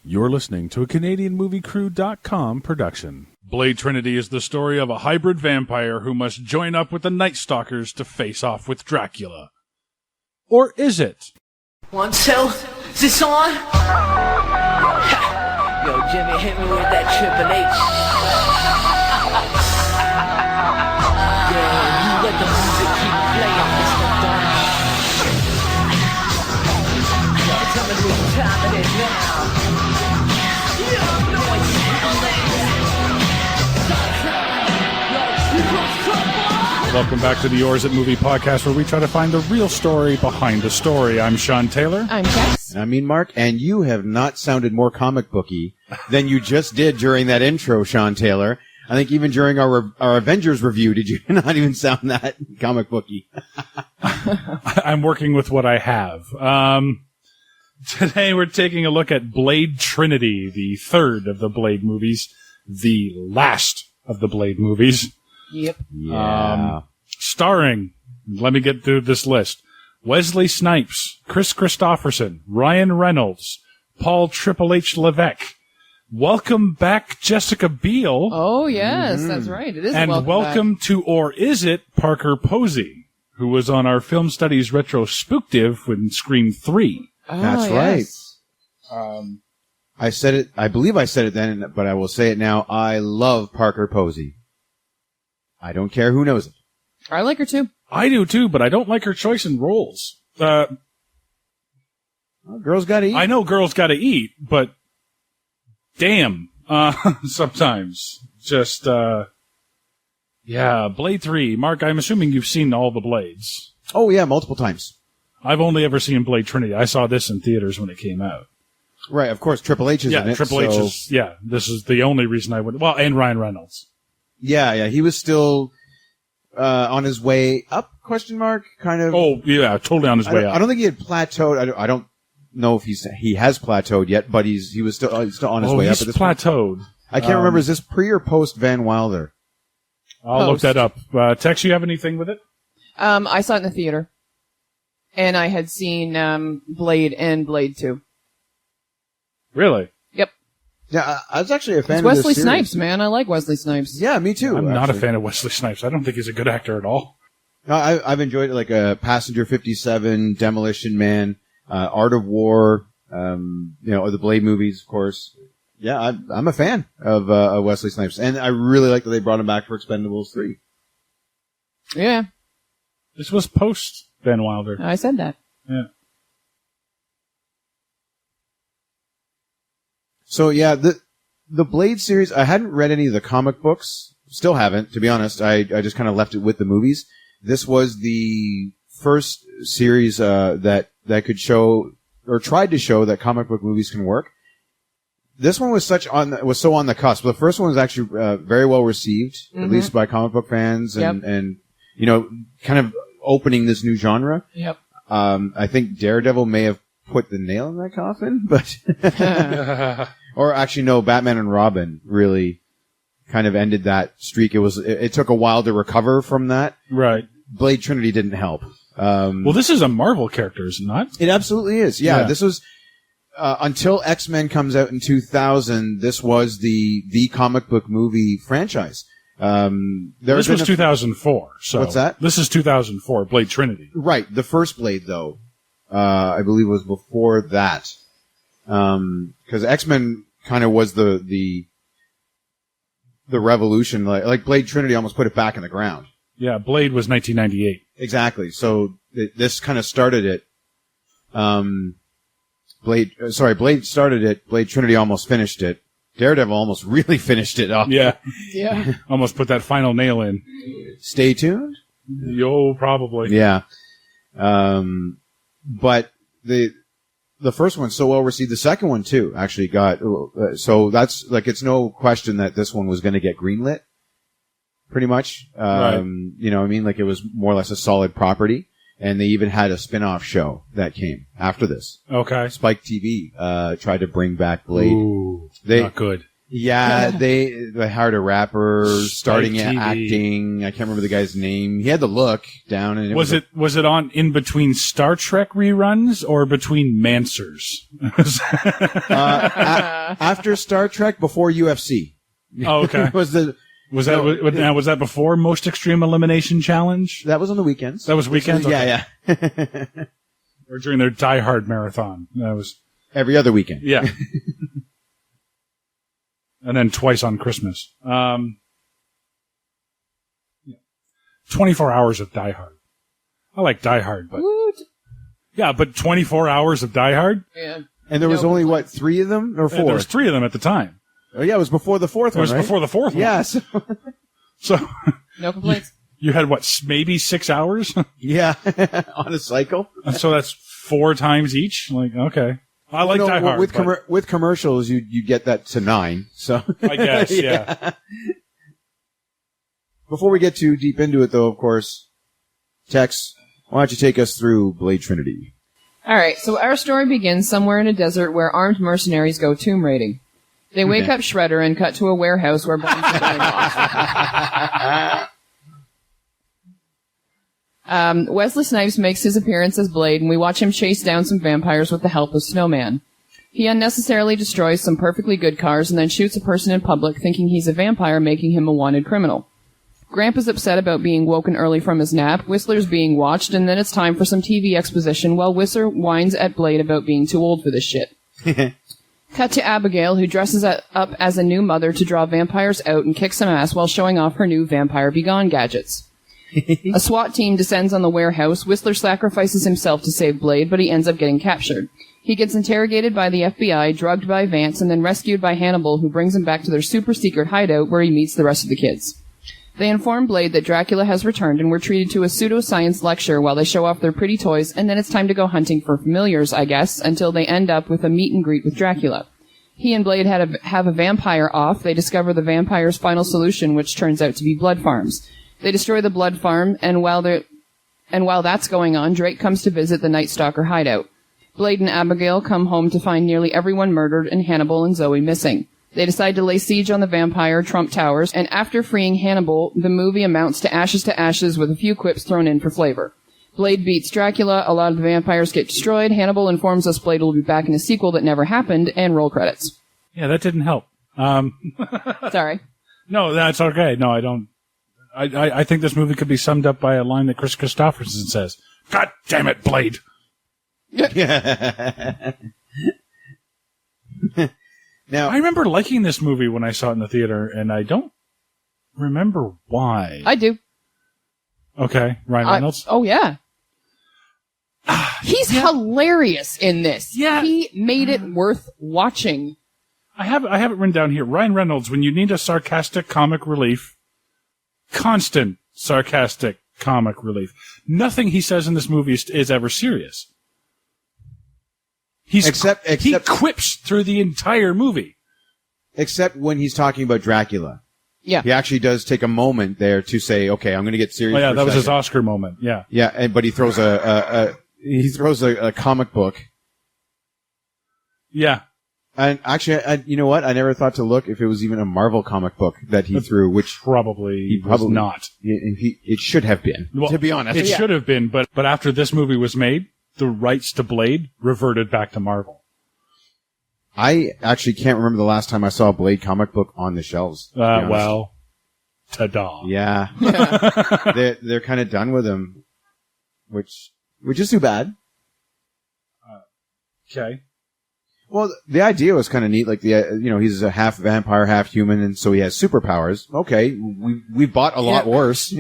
You're listening to a CanadianMovieCrew.com production. Blade Trinity is the story of a hybrid vampire who must join up with the Night Stalkers to face off with Dracula. Or is it? 1, 2, is this on? Yo, Jimmy, hit me with that Triple H. Yeah, you let the music keep playing, Mr. Don. Yo, tell me what time it is now. Welcome back to the Yours It Movie podcast, where we try to find the real story behind the story. I'm Sean Taylor. I'm Jess. And I mean, Mark, and you have not sounded more comic booky than you just did during that intro, Sean Taylor. I think even during our Avengers review, did you not even sound that comic booky? I'm working with what I have. Today we're taking a look at Blade Trinity, the third of the Blade movies, the last of the Blade movies. Yep. Yeah. Starring, let me get through this list, Wesley Snipes, Chris Christopherson, Ryan Reynolds, Paul Triple H Levesque. Welcome back, Jessica Biel. Oh, yes, that's right. It is And welcome to Or Is It, Parker Posey, who was on our Film Studies retrospective in Scream 3. Oh, That's yes. right. I said it, I believe I said it then, but I will say it now. I love Parker Posey. I don't care who knows it. I like her too. I do too, but I don't like her choice in roles. Well, girls gotta eat. I know girls gotta eat, but damn, sometimes. Just, yeah, Blade 3. Mark, I'm assuming you've seen all the Blades. Oh, yeah, multiple times. I've only ever seen Blade Trinity. I saw this in theaters when it came out. Right, of course, Triple H is in it. Triple H is, this is the only reason I would, well, and Ryan Reynolds. Yeah, he was still on his way up, question mark, kind of. Oh, yeah, totally on his way up. I don't think he had plateaued. I don't know if he has plateaued yet, but he was still on his way up at this point. plateaued. I can't remember, is this pre or post Van Wilder? I'll look that up. Tex, you have anything with it? I saw it in the theater. And I had seen Blade and Blade 2. Really? Yep. Yeah, I was actually a fan It's of this Wesley series. Snipes, man. I like Wesley Snipes. Yeah, me too. I'm not a actually. fan of Wesley Snipes. I don't think he's a good actor at all. No, I've enjoyed it, like Passenger 57, Demolition Man, Art of War, the Blade movies, of course. Yeah, I'm a fan of Wesley Snipes, and I really like that they brought him back for Expendables 3. Yeah, This was post Van Wilder. I said that. Yeah. So yeah, the Blade series, I hadn't read any of the comic books. Still haven't, to be honest. I just kind of left it with the movies. This was the first series that could show, or tried to show, that comic book movies can work. This one was so on the cusp. The first one was actually very well received, at least by comic book fans, and kind of opening this new genre. Yep. I think Daredevil may have put the nail in that coffin, but or actually no, Batman and Robin really kind of ended that streak. It took a while to recover from that. Right. Blade Trinity didn't help. Well, this is a Marvel character, is it not? It absolutely is. Yeah. This was until X-Men comes out in 2000. This was the comic book movie franchise. This was 2004. So What's that? This is 2004, Blade Trinity. Right. The first Blade, though, I believe was before that. Because X-Men kind of was the revolution. Like Blade Trinity almost put it back in the ground. Yeah, Blade was 1998. Exactly. So this kind of started it. Blade started it. Blade Trinity almost finished it. Daredevil almost really finished it off. Yeah. Yeah. Almost put that final nail in. Stay tuned. Yo, probably. Yeah. But the first one's so well received. The second one too actually got, so that's like, it's no question that this one was going to get greenlit. Pretty much. Right. You know what I mean? Like, it was more or less a solid property. And they even had a spin-off show that came after this. Okay. Spike TV tried to bring back Blade. Ooh, They- not good. Yeah, they hired a rapper, starting Spike TV. acting. I can't remember the guy's name. He had the look down, and Was it on in between Star Trek reruns or between Mansers? after Star Trek, before UFC. Oh, okay. was that before Most Extreme Elimination Challenge? that was on the weekends? That was weekends? Yeah, Okay. yeah. Or during their Die Hard marathon. That was Every other weekend. yeah. And then twice on Christmas. 24 hours of Die Hard. I like Die Hard, but Woot. yeah, but 24 hours of Die Hard? Yeah. And there was No only, complaints. 3 of them? Or 4? There was 3 of them at the time. Oh, yeah, it was before the 4th It was one, right? before the 4th one. Yeah, so, So No complaints. you had maybe 6 hours? yeah, on a cycle. So that's 4 times each? Like, okay. I like No, Die Hard. with commercials, you get that to 9. So I guess, yeah. Before we get too deep into it, though, of course, Tex, why don't you take us through Blade Trinity? All right, so our story begins somewhere in a desert where armed mercenaries go tomb raiding. They wake up Shredder and cut to a warehouse where bombs are going off. Wesley Snipes makes his appearance as Blade, and we watch him chase down some vampires with the help of Snowman. He unnecessarily destroys some perfectly good cars and then shoots a person in public, thinking he's a vampire, making him a wanted criminal. Grampa's upset about being woken early from his nap, Whistler's being watched, and then it's time for some TV exposition while Whistler whines at Blade about being too old for this shit. Cut to Abigail, who dresses up as a new mother to draw vampires out and kick some ass while showing off her new Vampire Be Gone gadgets. A SWAT team descends on the warehouse. Whistler sacrifices himself to save Blade, but he ends up getting captured. He gets interrogated by the FBI, drugged by Vance, and then rescued by Hannibal, who brings him back to their super-secret hideout where he meets the rest of the kids. They inform Blade that Dracula has returned, and we're treated to a pseudoscience lecture while they show off their pretty toys, and then it's time to go hunting for familiars, I guess, until they end up with a meet and greet with Dracula. He and Blade have a vampire off. They discover the vampire's final solution, which turns out to be blood farms. They destroy the blood farm, and while that's going on, Drake comes to visit the Night Stalker hideout. Blade and Abigail come home to find nearly everyone murdered and Hannibal and Zoe missing. They decide to lay siege on the vampire Trump Towers, and after freeing Hannibal, the movie amounts to ashes with a few quips thrown in for flavor. Blade beats Dracula, a lot of the vampires get destroyed, Hannibal informs us Blade will be back in a sequel that never happened, and roll credits. Yeah, that didn't help. Sorry. No, that's okay. No, I don't. I think this movie could be summed up by a line that Chris Christopherson says, "God damn it, Blade." Now, I remember liking this movie when I saw it in the theater, and I don't remember why. I do. Okay, Ryan Reynolds. Oh, yeah. He's hilarious in this. Yeah. He made it worth watching. I have it written down here. Ryan Reynolds, when you need a sarcastic comic relief, constant sarcastic comic relief. Nothing he says in this movie is ever serious. He quips through the entire movie. Except when he's talking about Dracula. Yeah. He actually does take a moment there to say, okay, I'm going to get serious. Oh, yeah, for a that was his second. Oscar moment. Yeah. Yeah, but he throws a comic book. Yeah. And actually, you know what? I never thought to look if it was even a Marvel comic book that he threw, which Probably was not. It should have been, Well, to be honest. It should have been, but after this movie was made, the rights to Blade reverted back to Marvel. I actually can't remember the last time I saw a Blade comic book on the shelves. to be honest. Well, ta-da. Yeah. They're kind of done with him, which is too bad. Okay. Well, the idea was kind of neat. Like he's a half vampire, half human, and so he has superpowers. Okay, we bought a lot worse,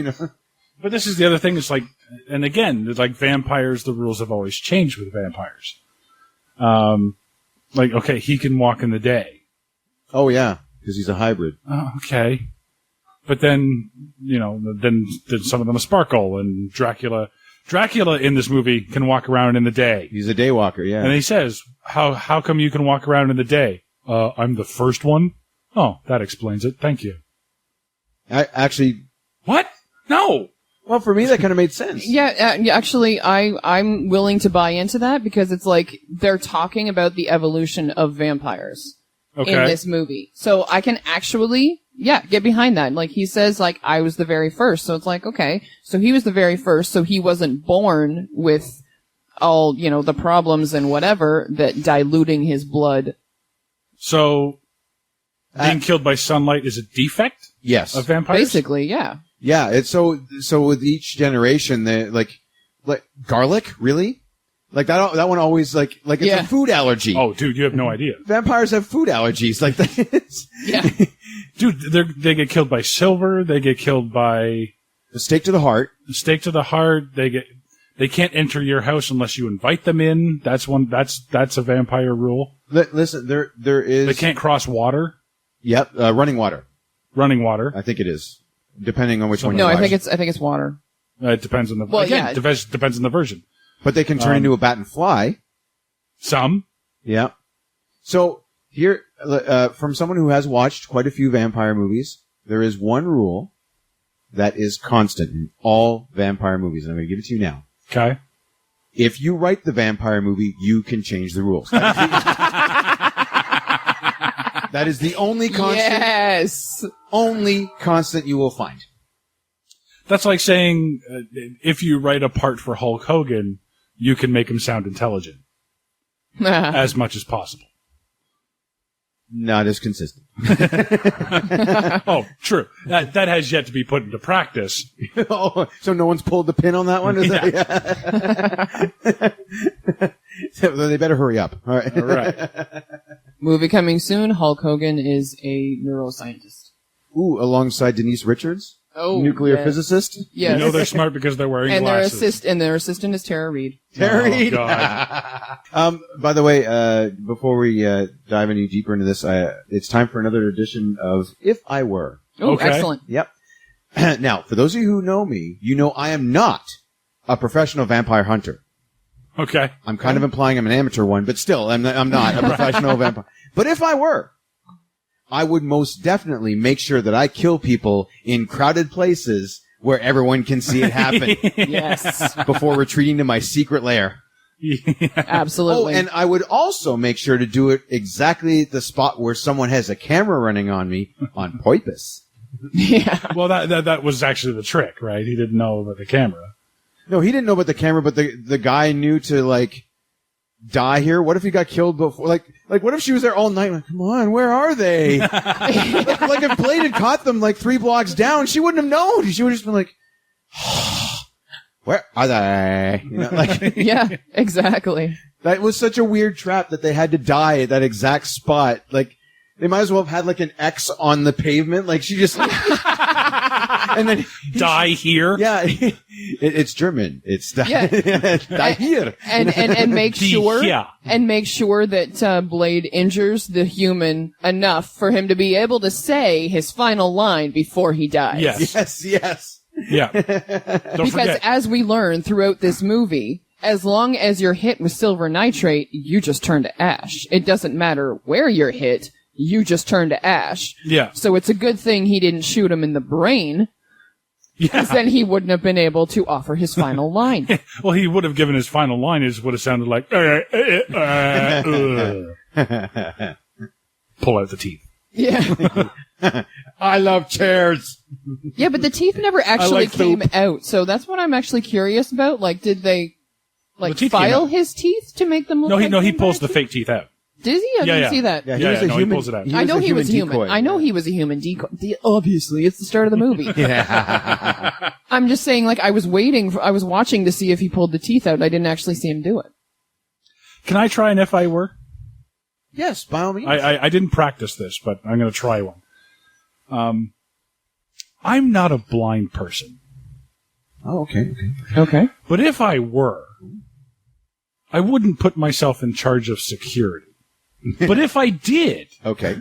But this is the other thing. It's like, and again, it's like vampires. The rules have always changed with vampires. Like, okay, he can walk in the day. Oh yeah, because he's a hybrid. Okay, but then then some of them sparkle, and Dracula in this movie can walk around in the day. He's a daywalker, yeah. And he says, "How come you can walk around in the day? I'm the first one." Oh, that explains it. Thank you. What? No. Well, for me, that kind of made sense. Yeah, actually, I'm willing to buy into that because it's like they're talking about the evolution of vampires. Okay. in this movie. So I can actually, get behind that. Like he says, like, I was the very first. So it's like, okay, so he was the very first, so he wasn't born with all, the problems and whatever that diluting his blood. So, being killed by sunlight is a defect Yes. of vampires? Basically, yeah. Yeah, it's so with each generation, they like garlic, really? Like that one always like it's Yeah. a food allergy. Oh, dude, you have no idea. Vampires have food allergies. Like that. Yeah. Dude, they get killed by silver. They get killed by A stake to the heart. the stake to the heart. They can't enter your house unless you invite them in. That's a vampire rule. Listen, there is. They can't cross water, Yep, running water. running water. I think it is, depending on which one. No, you I watch. think it's water. It depends on the Well, again, yeah. depends on the version. But they can turn into a bat and fly. Some. Yeah. So here, from someone who has watched quite a few vampire movies, there is one rule that is constant in all vampire movies, and I'm going to give it to you now. Okay. If you write the vampire movie, you can change the rules. That is the only constant. Yes. Only constant you will find. That's like saying if you write a part for Hulk Hogan, you can make him sound intelligent as much as possible. Not as consistent. Oh, true. That has yet to be put into practice. Oh, so no one's pulled the pin on that one? Is that? So they better hurry up. All right. All right. Movie coming soon. Hulk Hogan is a neuroscientist. Ooh, alongside Denise Richards, nuclear yes. physicist. Yes. You know they're smart because they're wearing and glasses. their assistant is Tara Reid. Terry. Oh, God. By the way, before we dive any deeper into this, it's time for another edition of If I Were. Oh, Okay. excellent. Yep. Now, for those of you who know me, you know I am not a professional vampire hunter. Okay. I'm kind of implying I'm an amateur one, but still, I'm not a professional vampire. But if I were, I would most definitely make sure that I kill people in crowded places where everyone can see it happen Yes. before retreating to my secret lair. Oh, Absolutely. and I would also make sure to do it exactly at the spot where someone has a camera running on me on purpose. yeah. Well, that was actually the trick, right? He didn't know about the camera. No, he didn't know about the camera, but the guy knew to, like, die here. What if he got killed before? Like what if she was there all night? Like, come on, where are they? like if Blade had caught them, like, 3 blocks down, she wouldn't have known. She would have just been like, where are they? You know, like, Yeah, exactly. that was such a weird trap that they had to die at that exact spot. Like, they might as well have had, like, an X on the pavement. Like, she just, and then, Die here. yeah, it's German. It's die, Yeah. die here. And make sure Yeah. that Blade injures the human enough for him to be able to say his final line before he dies. Yes. Yes. Yeah. Don't Because forget. as we learn throughout this movie, as long as you're hit with silver nitrate, you just turn to ash. It doesn't matter where you're hit, you just turn to ash. Yeah. So it's a good thing he didn't shoot him in the brain, because then he wouldn't have been able to offer his final line. Well, he would have given his final line. It would have sounded like, pull out the teeth. Yeah. I love chairs. Yeah, but the teeth never actually like came out, so that's what I'm actually curious about. Like, did they, like, The teeth came file out. his teeth to make them look No, like he vampire pulls the teeth? fake teeth out. Did he? I didn't see that. Yeah, Yeah, was a no, he human. pulls it out. I know he was human. decoy. I know he was a human decoy. Obviously, it's the start of the movie. Yeah. I'm just saying, like, I was watching to see if he pulled the teeth out, and I didn't actually see him do it. Can I try an If I Were? Yes, by all means. I didn't practice this, but I'm going to try one. I'm not a blind person, Oh, okay. Okay. but if I were, I wouldn't put myself in charge of security. But if I did, Okay.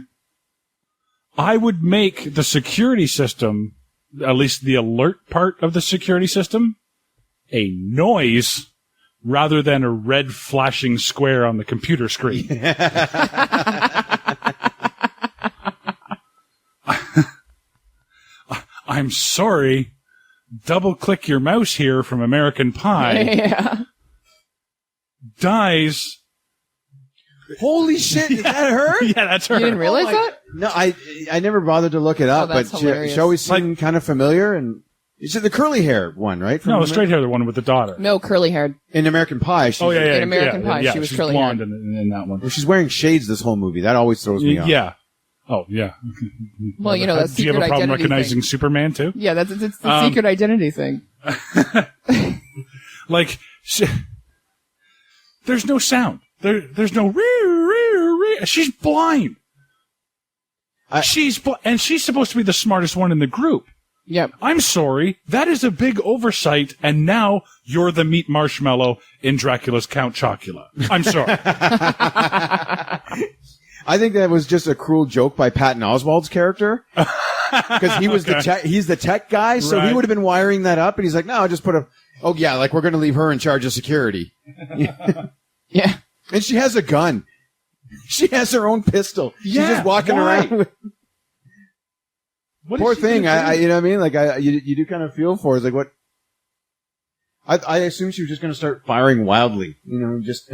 I would make the security system, at least the alert part of the security system, a noise rather than a red flashing square on the computer screen. I'm sorry. Double click your mouse here from American Pie. Yeah. Dies Holy shit, is that her? Yeah, that's her. You didn't realize that? No, I never bothered to look it up, Oh, that's but hilarious. she always seemed kind of familiar. And is it the curly hair one, right? From No, the straight hair, the one with the daughter. No, curly haired. in American Pie. She's, In American Pie, she was she's curly blonde haired. in that one. well, she's wearing shades this whole movie. That always throws me off. Yeah. Oh, yeah. Well, you know, that's Do you have secret a problem identity recognizing thing. Superman, too? Yeah, it's the secret identity thing. Like, there's no sound. There's no... She's blind. And she's supposed to be the smartest one in the group. Yep. I'm sorry. That is a big oversight, and now you're the meat marshmallow in Dracula's Count Chocula. I'm sorry. I think that was just a cruel joke by Patton Oswalt's character. Because he was he's the tech guy, so he Right. would have been wiring that up, and he's like, no, I'll just put oh yeah, like we're going to leave her in charge of security. Yeah. And she has a gun. She has her own pistol. She's just walking why? around with... What Poor is she thing. gonna do? You know what I mean? Like, you do kind of feel for her. It's like, what? I assume she was just going to start firing wildly. You know, just...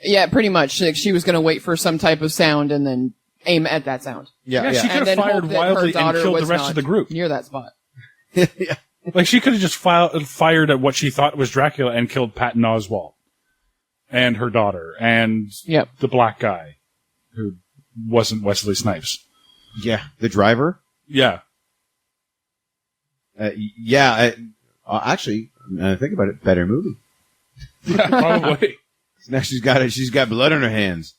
Yeah, pretty much. Like, she was going to wait for some type of sound and then aim at that sound. Yeah, she And could have then fired hope that her wildly and daughter killed the was rest not of the group. near that spot. yeah. Like, she could have just fired at what she thought was Dracula and killed Patton Oswalt and her daughter and Yep. the black guy who wasn't Wesley Snipes. Yeah. The driver? Yeah. Actually, now I think about it, better movie. Yeah, probably. Now she's got blood on her hands.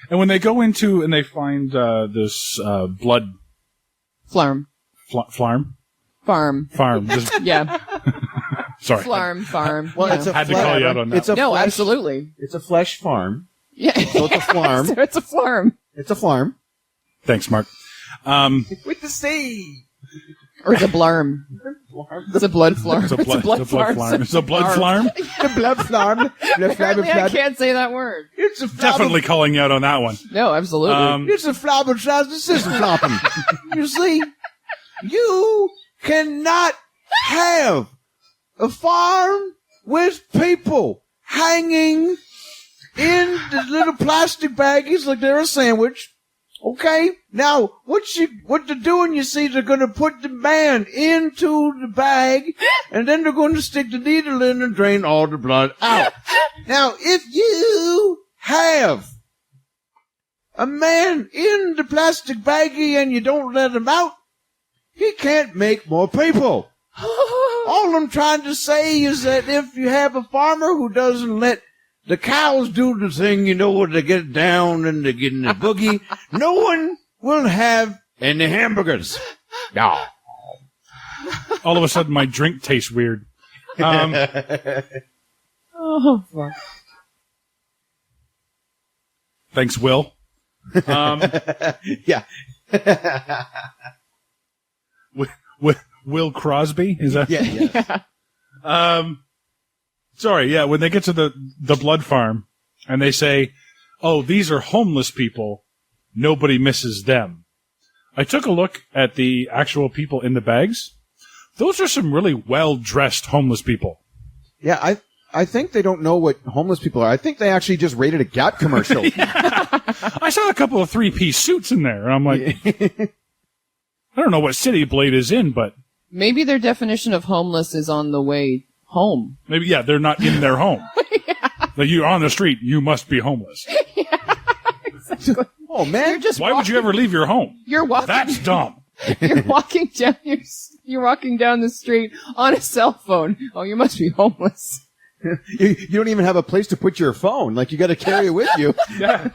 And when they go into and they find this blood Flarm. farm, just, Yeah. sorry, Farm. Well, yeah. it's a had to call you out on that. It's a No, flesh, absolutely. It's a flesh farm. Yeah. So it's a flarm. So it's a flarm. It's a farm. Thanks, Mark. With the C. Or it's a blarm. It's a blood flarm. It's a blood farm. It's a blood farm. The blood flarm. Apparently I can't say that word. It's a Definitely calling you out on that one. No, absolutely. It's a flower size decision flopping. You see, you cannot have a farm with people hanging in the little plastic baggies like they're a sandwich. Okay, now what they're doing? You see, they're going to put the man into the bag, and then they're going to stick the needle in and drain all the blood out. Now, if you have a man in the plastic baggie and you don't let him out, he can't make more people. All I'm trying to say is that if you have a farmer who doesn't let the cows do the thing, you know, where they get down and they get in the boogie, no one will have any hamburgers. No. All of a sudden, my drink tastes weird. Oh, fuck. Thanks, Will. Yeah. Will Crosby? Is that? Yeah. Yes. Sorry, yeah, when they get to the blood farm and they say, oh, these are homeless people, nobody misses them. I took a look at the actual people in the bags. Those are some really well-dressed homeless people. Yeah, I think they don't know what homeless people are. I think they actually just rated a Gap commercial. I saw a couple of three-piece suits in there, and I'm like, I don't know what city Blade is in, but Maybe their definition of homeless is on the way home. maybe, yeah, they're not in their home. Like, you're on the street, you must be homeless. Exactly. Oh, man. You're just Why would you ever leave your home? You're walking. That's dumb. You're walking down. You're walking down the street on a cell phone. Oh, you must be homeless. You don't even have a place to put your phone. Like, you got to carry it with you. Yeah.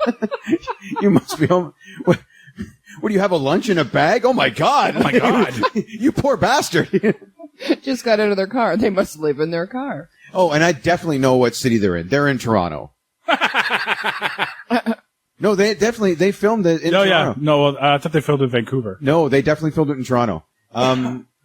You must be home. What do you have, a lunch in a bag? Oh, my God. Oh, my God. You poor bastard. Just got out of their car. They must live in their car. Oh, and I definitely know what city they're in. They're in Toronto. No, they filmed it in Oh, Toronto. yeah. No, I thought they filmed in Vancouver. No, they definitely filmed it in Toronto.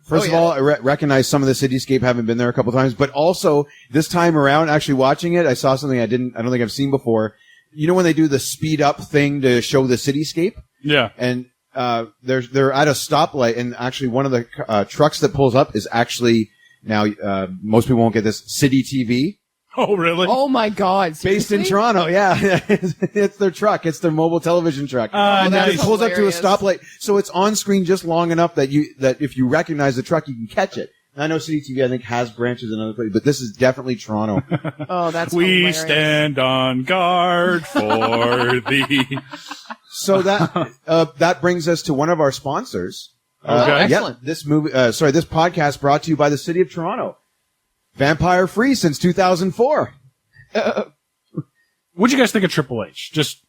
First of all, I recognize some of the cityscape, haven't been there a couple times, but also this time around, actually watching it, I saw something I don't think I've seen before. You know when they do the speed up thing to show the cityscape? Yeah. And they're at a stoplight, and actually one of the trucks that pulls up is actually, now most people won't get this, City TV. Oh, really? Oh my God! Based in seriously? Toronto, yeah. It's their truck. It's their mobile television truck. And then nice. it pulls up to a Hilarious. stoplight. So it's on screen just long enough that if you recognize the truck, you can catch it. And I know City TV, I think, has branches in other places, but this is definitely Toronto. Oh, that's We hilarious. stand on guard for thee. So that brings us to one of our sponsors. Okay. Excellent. This podcast brought to you by the City of Toronto. Vampire free since 2004. What'd you guys think of Triple H? Just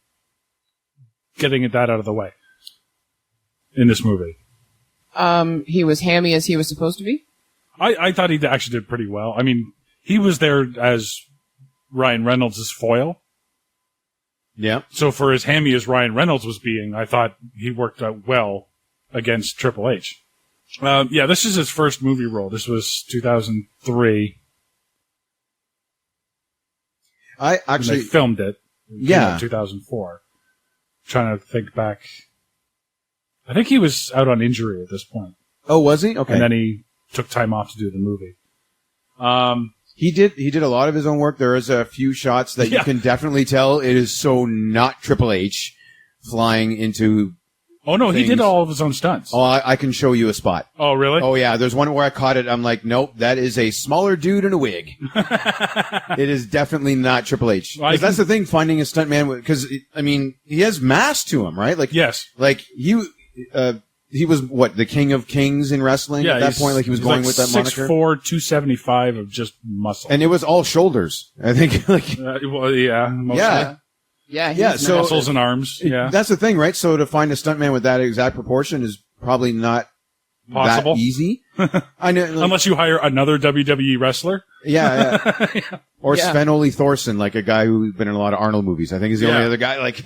getting that out of the way in this movie. He was hammy as he was supposed to be. I thought he actually did pretty well. I mean, he was there as Ryan Reynolds' foil. Yeah. So for as hammy as Ryan Reynolds was being, I thought he worked out well against Triple H. Yeah, this is his first movie role. This was 2003. I When actually, they filmed it. Yeah. 2004. Trying to think back. I think he was out on injury at this point. oh, was he? Okay. And then he took time off to do the movie. He did a lot of his own work. There is a few shots that you Yeah. can definitely tell it is so not Triple H flying into. Oh, no, he Things. did all of his own stunts. Oh, I can show you a spot. Oh, really? Oh yeah, there's one where I caught it. I'm like, nope, that is a smaller dude in a wig. It is definitely not Triple H. Well, I 'Cause that's the thing, finding a stuntman. Because I mean, he has mass to him, right? Like, Yes. like he was what, the king of kings in wrestling at that he's- point. Like he was he's going like with that 6'4", moniker. 275 of just muscle. And it was all shoulders. I think like Well, yeah. Mostly. yeah. Yeah, Yeah, so- Muscles and arms. Yeah. That's the thing, right? So to find a stuntman with that exact proportion is probably not Possible. that easy. I know, like, Unless you hire another WWE wrestler. yeah. Or Yeah. Sven Ole Thorson, like a guy who's been in a lot of Arnold movies. I think he's the only Yeah. other guy. Like,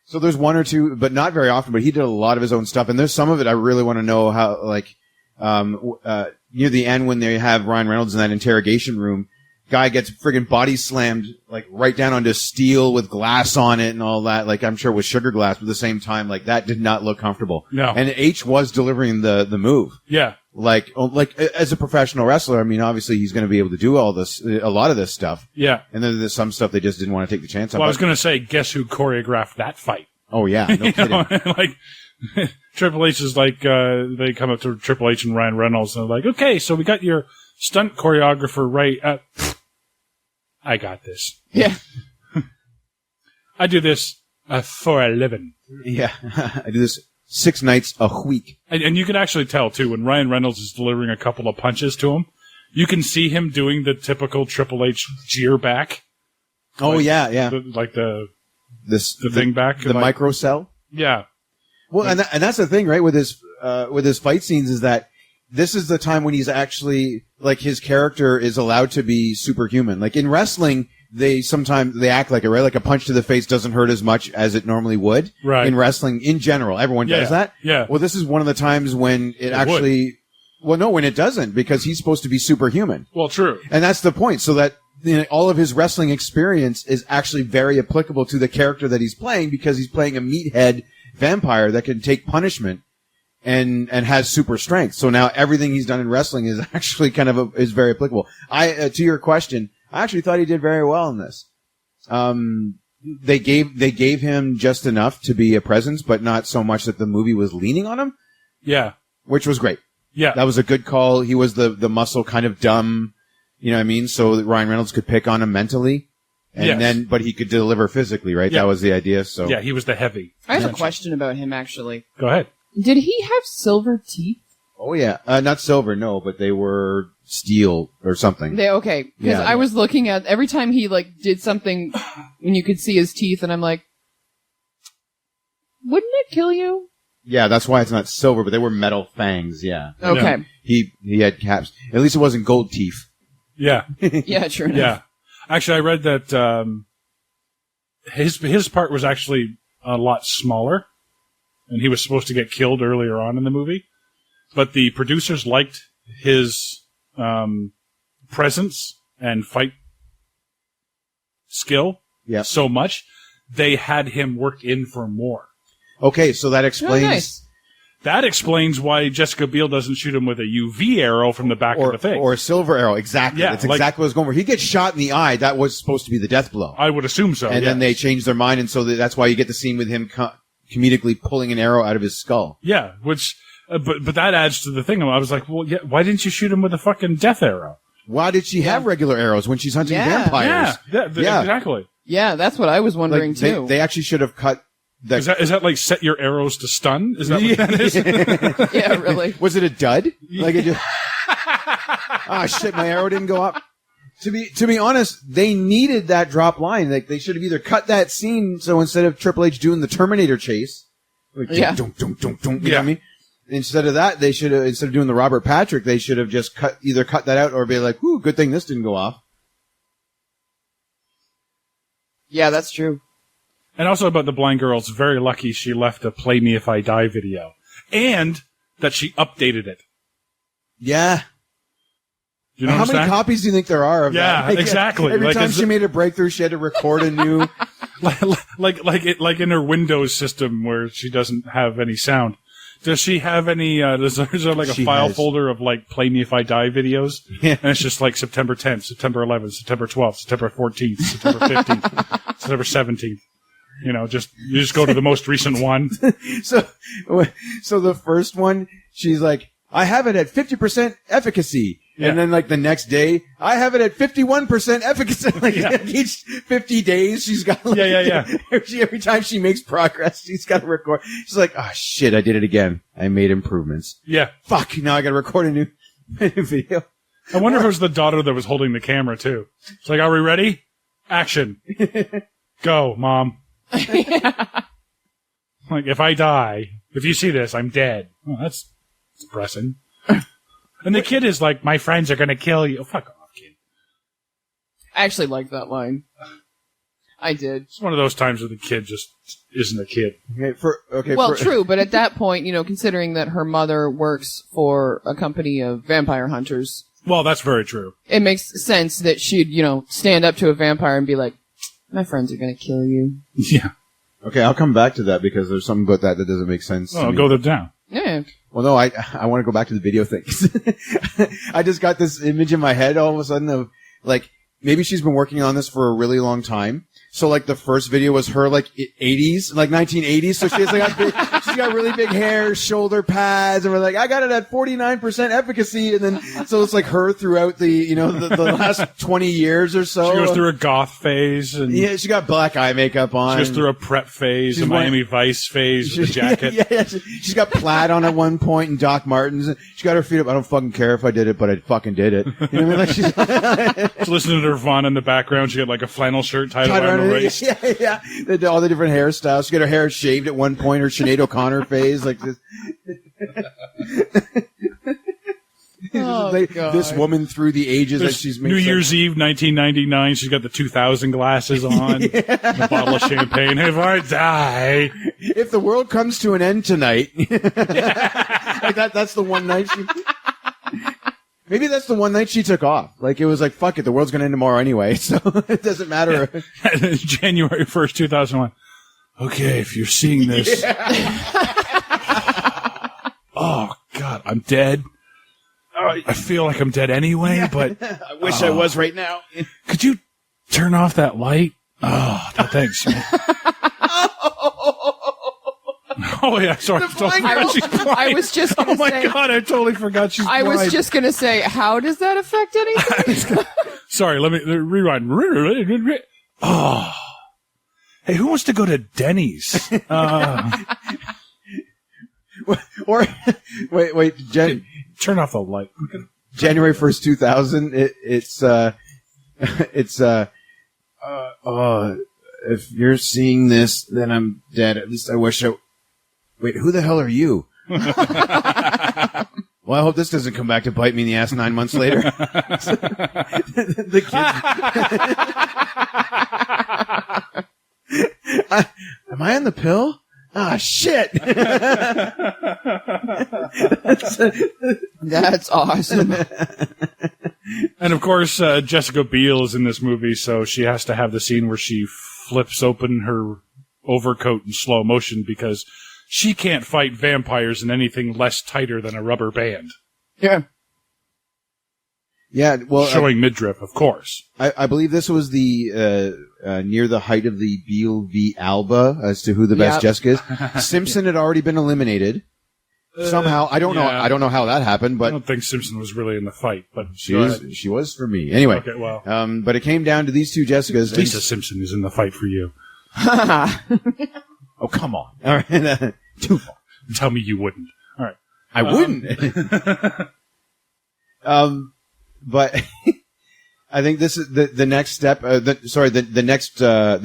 so there's one or two, but not very often. But he did a lot of his own stuff, and there's some of it I really want to know how. Like, near the end when they have Ryan Reynolds in that interrogation room, guy gets friggin' body slammed like right down onto steel with glass on it and all that. Like, I'm sure it was sugar glass, but at the same time, like that did not look comfortable. No. And H was delivering the move. Yeah. Like as a professional wrestler, I mean, obviously he's going to be able to do all this, a lot of this stuff. Yeah. And then there's some stuff they just didn't want to take the chance on. Well, I was going to say, guess who choreographed that fight? Oh yeah, no You kidding. know, like, Triple H is like, they come up to Triple H and Ryan Reynolds and they're like, okay, so we got your stunt choreographer right. I got this. Yeah. I do this for a living. Yeah, I do this 6 nights a week. And you can actually tell, too, when Ryan Reynolds is delivering a couple of punches to him, you can see him doing the typical Triple H jeer back. Oh Like, yeah, yeah. The The thing back. the like, microcell. Yeah. Well, and that's the thing, right? With his fight scenes, is that this is the time when he's actually like his character is allowed to be superhuman. Like in wrestling, they act like it, right? Like a punch to the face doesn't hurt as much as it normally would. Right. In wrestling, in general, everyone does that. Yeah. Well, this is one of the times when it actually. Well, no, when it doesn't, because he's supposed to be superhuman. Well, true. And that's the point. So that all of his wrestling experience is actually very applicable to the character that he's playing, because he's playing a meathead vampire that can take punishment and has super strength. So now everything he's done in wrestling is actually is very applicable. To your question, I actually thought he did very well in this. They gave him just enough to be a presence, but not so much that the movie was leaning on him, Yeah. which was great. Yeah. That was a good call. He was the muscle kind of dumb, you know what I mean? So that Ryan Reynolds could pick on him mentally, and Yes. but he could deliver physically, right? Yeah. That was the idea. So Yeah, he was the heavy. I have a question about him, actually. Go ahead. Did he have silver teeth? Oh yeah, not silver, no, but they were steel or something. Okay, because Yeah. I was looking at every time he like did something, and you could see his teeth, and I'm like, wouldn't it kill you? Yeah, that's why it's not silver, but they were metal fangs. Yeah, Okay, he had caps. At least it wasn't gold teeth. Yeah. yeah, sure enough. Yeah. Actually, I read that his part was actually a lot smaller, and he was supposed to get killed earlier on in the movie. But the producers liked his presence and fight skill Yeah. so much, they had him work in for more. Okay, so that explains. Oh, nice. That explains why Jessica Biel doesn't shoot him with a UV arrow from the back of the thing. Or a silver arrow. Exactly. Yeah, That's exactly what I was going for. He gets shot in the eye. That was supposed to be the death blow. I would assume so. And then they changed their mind, and so that's why you get the scene with him comedically pulling an arrow out of his skull. Yeah, which, but that adds to the thing. I was like, well, yeah, why didn't you shoot him with a fucking death arrow? Why did she have regular arrows when she's hunting vampires? Yeah, exactly. Yeah, that's what I was wondering Like, too. They actually should have cut. Is that like set your arrows to stun? Is that what that is? Yeah, really. Was it a dud? Like it just. Ah, shit! My arrow didn't go up. To be honest, they needed that drop line. Like they should have either cut that scene, so instead of Triple H doing the Terminator chase, like, you know what I mean? Instead of that, instead of doing the Robert Patrick, they should have just either cut that out or be like, "Ooh, good thing this didn't go off." Yeah, that's true. And also about the blind girl, it's very lucky she left a "Play Me If I Die" video, and that she updated it. Yeah. You How many copies do you think there are of that? Yeah, exactly. Every time she made a breakthrough, she had to record a new. like in her Windows system where she doesn't have any sound. Does she have any? Is there like a file folder of like "Play Me If I Die" videos? Yeah. And it's just like September 10th, September 11th, September 12th, September 14th, September 15th, September 17th. You know, you just go to the most recent one. So the first one, she's like, I have it at 50% efficacy. Yeah. And then like the next day, I have it at 51% efficacy. Like each 50 days, she's got like, every time she makes progress, she's got to record. She's like, oh shit, I did it again. I made improvements. Yeah. Fuck, now I got to record a new video. I wonder if it was the daughter that was holding the camera too. It's like, are we ready? Action. Go, Mom. Like, if I die, if you see this, I'm dead. Oh, that's depressing. And the kid is like, my friends are going to kill you. Oh, fuck off, kid. I actually like that line. I did. It's one of those times where the kid just isn't a kid. True, but at that point, considering that her mother works for a company of vampire hunters. Well, that's very true. It makes sense that she'd, stand up to a vampire and be like, my friends are going to kill you. Yeah. Okay, I'll come back to that because there's something about that doesn't make sense. Oh, go down. Yeah. Well, no, I want to go back to the video thing. I just got this image in my head all of a sudden of, like, maybe she's been working on this for a really long time. So, like, the first video was her, like, 80s, like 1980s. So she has, like, she's got really big hair, shoulder pads, and we're like, I got it at 49% efficacy. And then, so it's like her throughout the last 20 years or so. She goes through a goth phase. And yeah, she got black eye makeup on. She goes through a prep phase, a Miami Vice phase with a jacket. Yeah. She's got plaid on at one point and Doc Martens. She got her feet up. I don't fucking care if I did it, but I fucking did it. You know what I mean? Like she's listening to Nirvana in the background. She had like a flannel shirt tied around her waist. Yeah. All the different hairstyles. She got her hair shaved at one point. Her Sinead O'Connor phase, like this. This woman through the ages that she's made. New Year's Eve, 1999. She's got the 2000 glasses on, a bottle of champagne. If I die, if the world comes to an end tonight, like that's the one night she. Maybe that's the one night she took off. Like, it was like, fuck it, the world's gonna end tomorrow anyway, so it doesn't matter. January 1st, 2001. Okay, if you're seeing this. Oh, God, I'm dead. I feel like I'm dead anyway, but... I wish I was right now. Could you turn off that light? Oh, thanks. Oh, yeah, sorry. I was just going to say... Oh, my God, I totally forgot she's blind. I was just going to say, how does that affect anything? Sorry, let me rewind. Oh. Hey, who wants to go to Denny's? Or, wait, turn off the light. January 1st, 2000, if you're seeing this, then I'm dead. At least I wish I... Wait, who the hell are you? Well, I hope this doesn't come back to bite me in the ass 9 months later. The kids... am I on the pill? Ah, shit! That's awesome. And of course, Jessica Biel is in this movie, so she has to have the scene where she flips open her overcoat in slow motion because she can't fight vampires in anything less tighter than a rubber band. Yeah. Yeah, well, Showing midriff, of course. I believe this was the near the height of the Beale v. Alba as to who the best Yep. Jessica is. Simpson had already been eliminated. Somehow, I don't know. yeah. I don't know how that happened, I but don't think Simpson was really in the fight, but she was for me anyway. Okay, well, But it came down to these two Jessicas. Lisa Simpson is in the fight for you. Oh, come on! All right, too far. Tell me you wouldn't. All right, I wouldn't. But I think this is the next step. The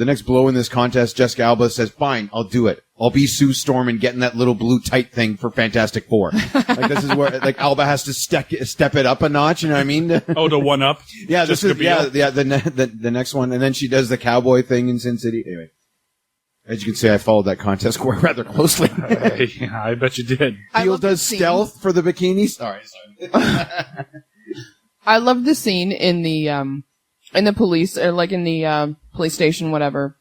next blow in this contest. Jessica Alba says, "Fine, I'll do it. I'll be Sue Storm and get in that little blue tight thing for Fantastic Four." Like this is where like Alba has to step it up a notch. You know what I mean? Oh, to one up. Yeah, this is Biel? the next one, and then she does the cowboy thing in Sin City. Anyway, as you can see, I followed that contest rather closely. Yeah, I bet you did. Beale does stealth for the bikinis. Sorry. I love the scene in the police, or like in the police station, whatever,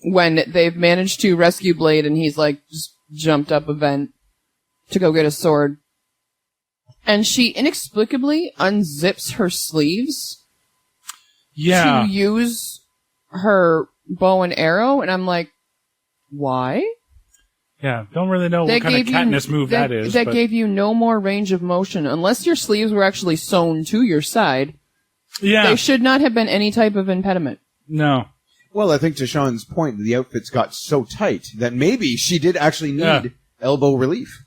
when they've managed to rescue Blade and he's like just jumped up a vent to go get a sword. And she inexplicably unzips her sleeves Yeah. to use her bow and arrow, and I'm like, why? Yeah, don't really know what kind of Katniss move that is. That but gave you no more range of motion. Unless your sleeves were actually sewn to your side, yeah, they should not have been any type of impediment. no. Well, I think to Sean's point, the outfits got so tight that maybe she did actually need elbow relief.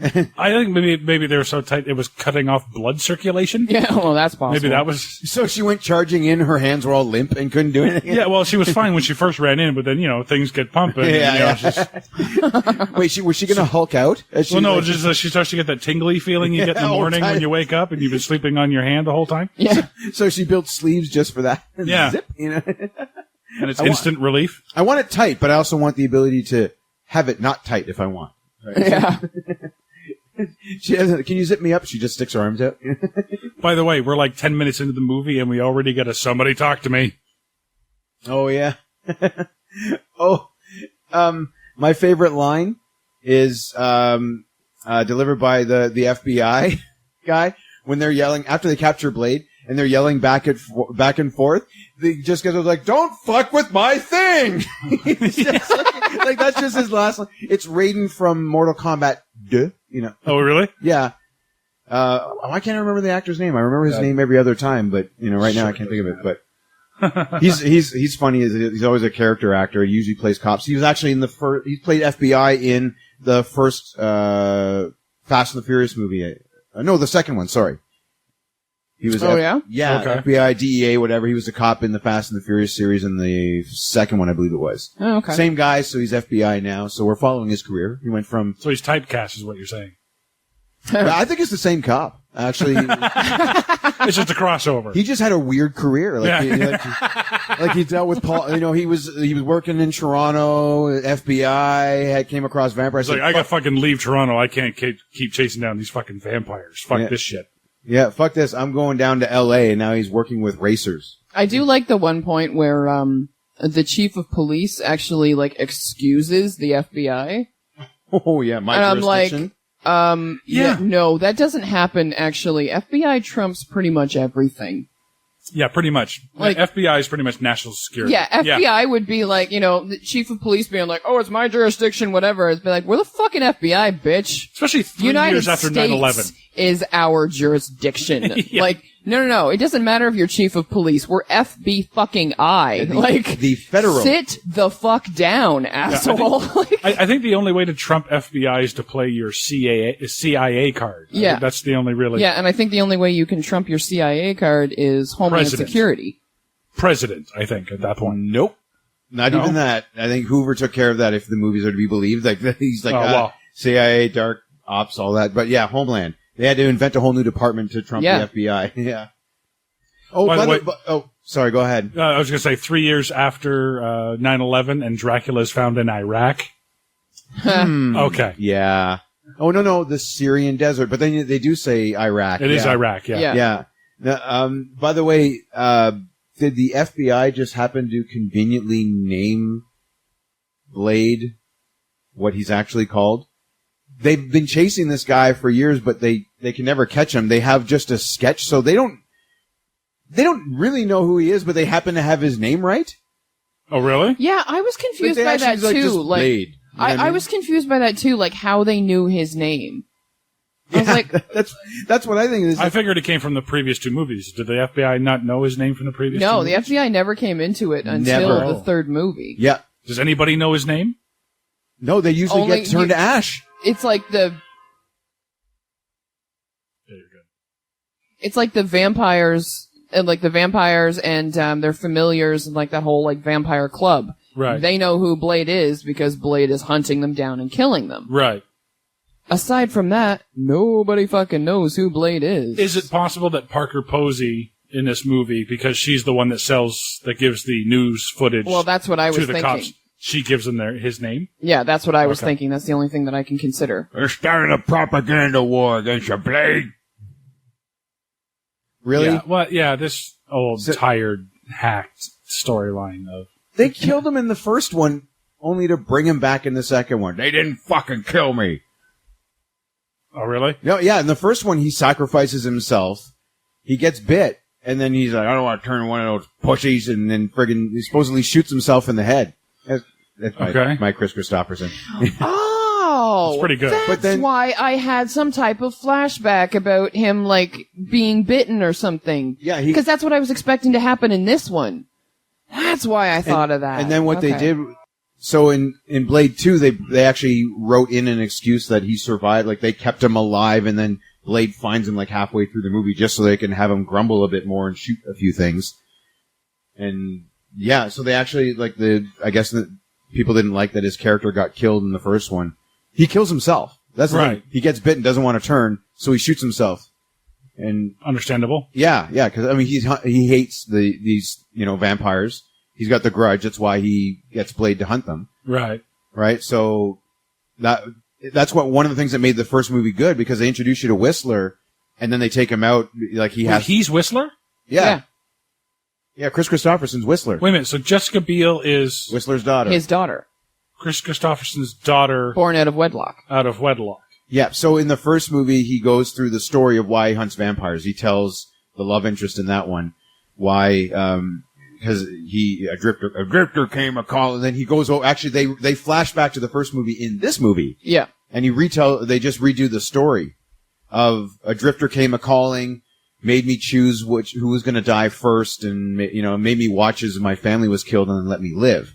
I think maybe they were so tight it was cutting off blood circulation. Yeah, well, that's possible. Maybe that was. So she went charging in, her hands were all limp and couldn't do anything. Yeah, well, she was fine when she first ran in, but then things get pumping. Yeah, and, just, Wait, was she going to Hulk out? well, no, just she starts to get that tingly feeling you get in the all morning time. when you wake up and you've been sleeping on your hand the whole time. Yeah. So she built sleeves just for that. Yeah. Zip, And it's instant relief. I want it tight, but I also want the ability to have it not tight if I want. Right? Yeah. She doesn't, can you zip me up? She just sticks her arms out. By the way, we're like 10 minutes into the movie and we already get a somebody talk to me. Oh, yeah. My favorite line is delivered by the FBI guy when they're yelling after they capture Blade and they're yelling back and forth. They just goes like, "Don't fuck with my thing." It's just like that's just his last line. It's Raiden from Mortal Kombat. Oh, really? Yeah. I can't remember the actor's name. I remember his name every other time, but right now I can't think of it. But he's funny. He's always a character actor. He usually plays cops. He was actually in he played FBI in the first Fast and the Furious movie. No, the second one. Sorry. He was. Yeah? Yeah. Okay. FBI, DEA, whatever. He was a cop in the Fast and the Furious series in the second one, I believe it was. Oh, okay. Same guy, so he's FBI now. So we're following his career. He went from. So he's typecast, is what you're saying. I think it's the same cop. Actually, It's just a crossover. he just had a weird career. Like he dealt with Paul. He was working in Toronto, FBI. Came across vampires. It's like, I got fucking leave Toronto. I can't keep chasing down these fucking vampires. Fuck this shit. Yeah, fuck this. I'm going down to L.A. and now he's working with racers. I do like the one point where the chief of police actually excuses the FBI. Oh yeah, my And I'm like, jurisdiction. no, that doesn't happen actually. FBI trumps pretty much everything. Yeah, pretty much. FBI is pretty much national security. Yeah, FBI would be like, the chief of police being like, oh, it's my jurisdiction, whatever. It'd be like, we're the fucking FBI, bitch. Especially 3 United years after States 9/11. is our jurisdiction. Yeah. No. It doesn't matter if you're chief of police. We're FBI fucking I. The federal. Sit the fuck down, asshole. I think the only way to trump FBI is to play your CIA card. I think that's the only really... Yeah, and I think the only way you can trump your CIA card is Homeland President. Security. President, I think, at that point. Nope. Not even that. I think Hoover took care of that if the movies are to be believed. He's CIA, dark ops, all that. But yeah, Homeland. They had to invent a whole new department to trump the FBI. Yeah. Sorry, go ahead. I was going to say 3 years after 9/11 and Dracula is found in Iraq. Okay. Yeah. Oh, no, the Syrian desert. But then they do say Iraq. It is Iraq, yeah. Yeah. Now, by the way, did the FBI just happen to conveniently name Blade what he's actually called. They've been chasing this guy for years, but they can never catch him. They have just a sketch, so they don't really know who he is, but they happen to have his name right. Oh, really? Yeah, I was confused by that like, too. just Like, Blade. You know what I I mean? was confused by that too, like how they knew his name. I was like, that's what I think it is. I figured it came from the previous 2 movies. Did the FBI not know his name from the previous 2 no, movies? the FBI never came into it until Never. the 3rd movie. Yeah. Does anybody know his name? No, they usually Only get turned to ash. It's like the Yeah, you're good. it's like the vampires and their familiars and like that whole like vampire club. Right. They know who Blade is because Blade is hunting them down and killing them. Right. Aside from that, nobody fucking knows who Blade is. Is it possible that Parker Posey in this movie, because she's the one that gives the news footage Well, that's what I to was the thinking. cops, she gives them his name? Yeah, that's what I was Okay. thinking. That's the only thing that I can consider. They're starting a propaganda war against your Blade. Really? Yeah. Well, yeah, this old, tired, hacked storyline of... They killed him in the first one, only to bring him back in the second one. They didn't fucking kill me. Oh, really? No, yeah, in the first one, he sacrifices himself. He gets bit, and then he's like, I don't want to turn one of those pussies, and then friggin' he supposedly shoots himself in the head. That's my Chris Christopherson. Oh, It's pretty good. That's But then- why I had some type of flashback about him, like, being bitten or something. Yeah, Because that's what I was expecting to happen in this one. That's why I thought of that. And then what they Okay. did, so in Blade 2, they actually wrote in an excuse that he survived, like they kept him alive, and then Blade finds him like halfway through the movie just so they can have him grumble a bit more and shoot a few things. And yeah, so they actually, I guess the people didn't like that his character got killed in the first one. He kills himself. That's the Right. thing. He gets bitten, doesn't want to turn, so he shoots himself. And Understandable. yeah, because I mean he hates these vampires. He's got the grudge. That's why he gets Blade to hunt them. Right. Right. So that's one of the things that made the first movie good, because they introduce you to Whistler, and then they take him out like He's Whistler? yeah. Chris Christopherson's Whistler. Wait a minute, so Jessica Biel is Whistler's daughter. His daughter, Chris Christopherson's daughter born out of wedlock. out of wedlock. Yeah. So in the first movie, he goes through the story of why he hunts vampires. He tells the love interest in that one why, because a drifter came a call, and then he goes. Oh, actually, they flash back to the first movie in this movie, Yeah. and they just redo the story of a drifter came a calling, made me choose who was going to die first, and made me watch as my family was killed, and then let me live.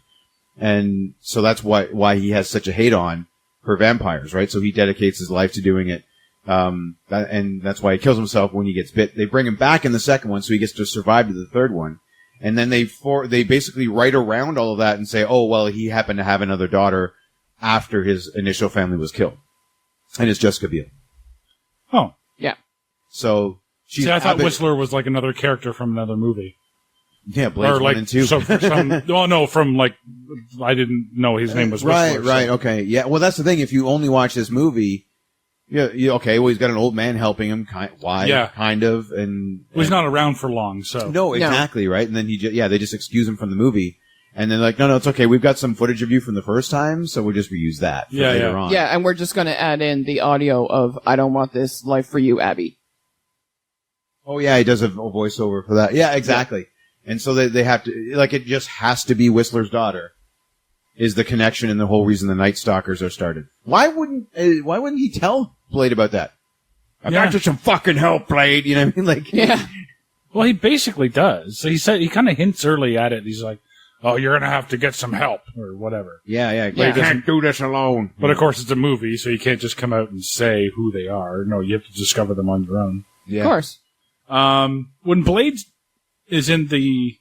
And so that's why he has such a hate on for vampires, right? So he dedicates his life to doing it. And that's why he kills himself when he gets bit. They bring him back in the second one, so he gets to survive to the third one. And then they basically write around all of that and say, oh, well, he happened to have another daughter after his initial family was killed. And it's Jessica Biel. Oh. Yeah. So she's See, I thought Whistler was like another character from another movie. Yeah, Blade 1 and 2. So for I didn't know his name was Whistler. Right, okay. Yeah, well, that's the thing. If you only watch this movie, okay, well, he's got an old man helping him. Why? Yeah. Kind of. And Well, he's not around for long, so. No, exactly, right? And then they just excuse him from the movie. And then like, no, it's okay. We've got some footage of you from the first time, so we'll just reuse that for later on. Yeah, and we're just going to add in the audio of I Don't Want This Life for You, Abby. Oh, yeah, he does a voiceover for that. Yeah, exactly. Yeah. And so they have to, it just has to be Whistler's daughter is the connection and the whole reason the Night Stalkers are started. Why wouldn't he tell Blade about that? I got you some fucking help, Blade. You know what I mean? Yeah. Well, he basically does. So he kind of hints early at it. He's like, oh, you're going to have to get some help or whatever. Yeah. You can't do this alone. But of course, it's a movie, so you can't just come out and say who they are. No, you have to discover them on your own. Yeah. Of course. When Blade is in the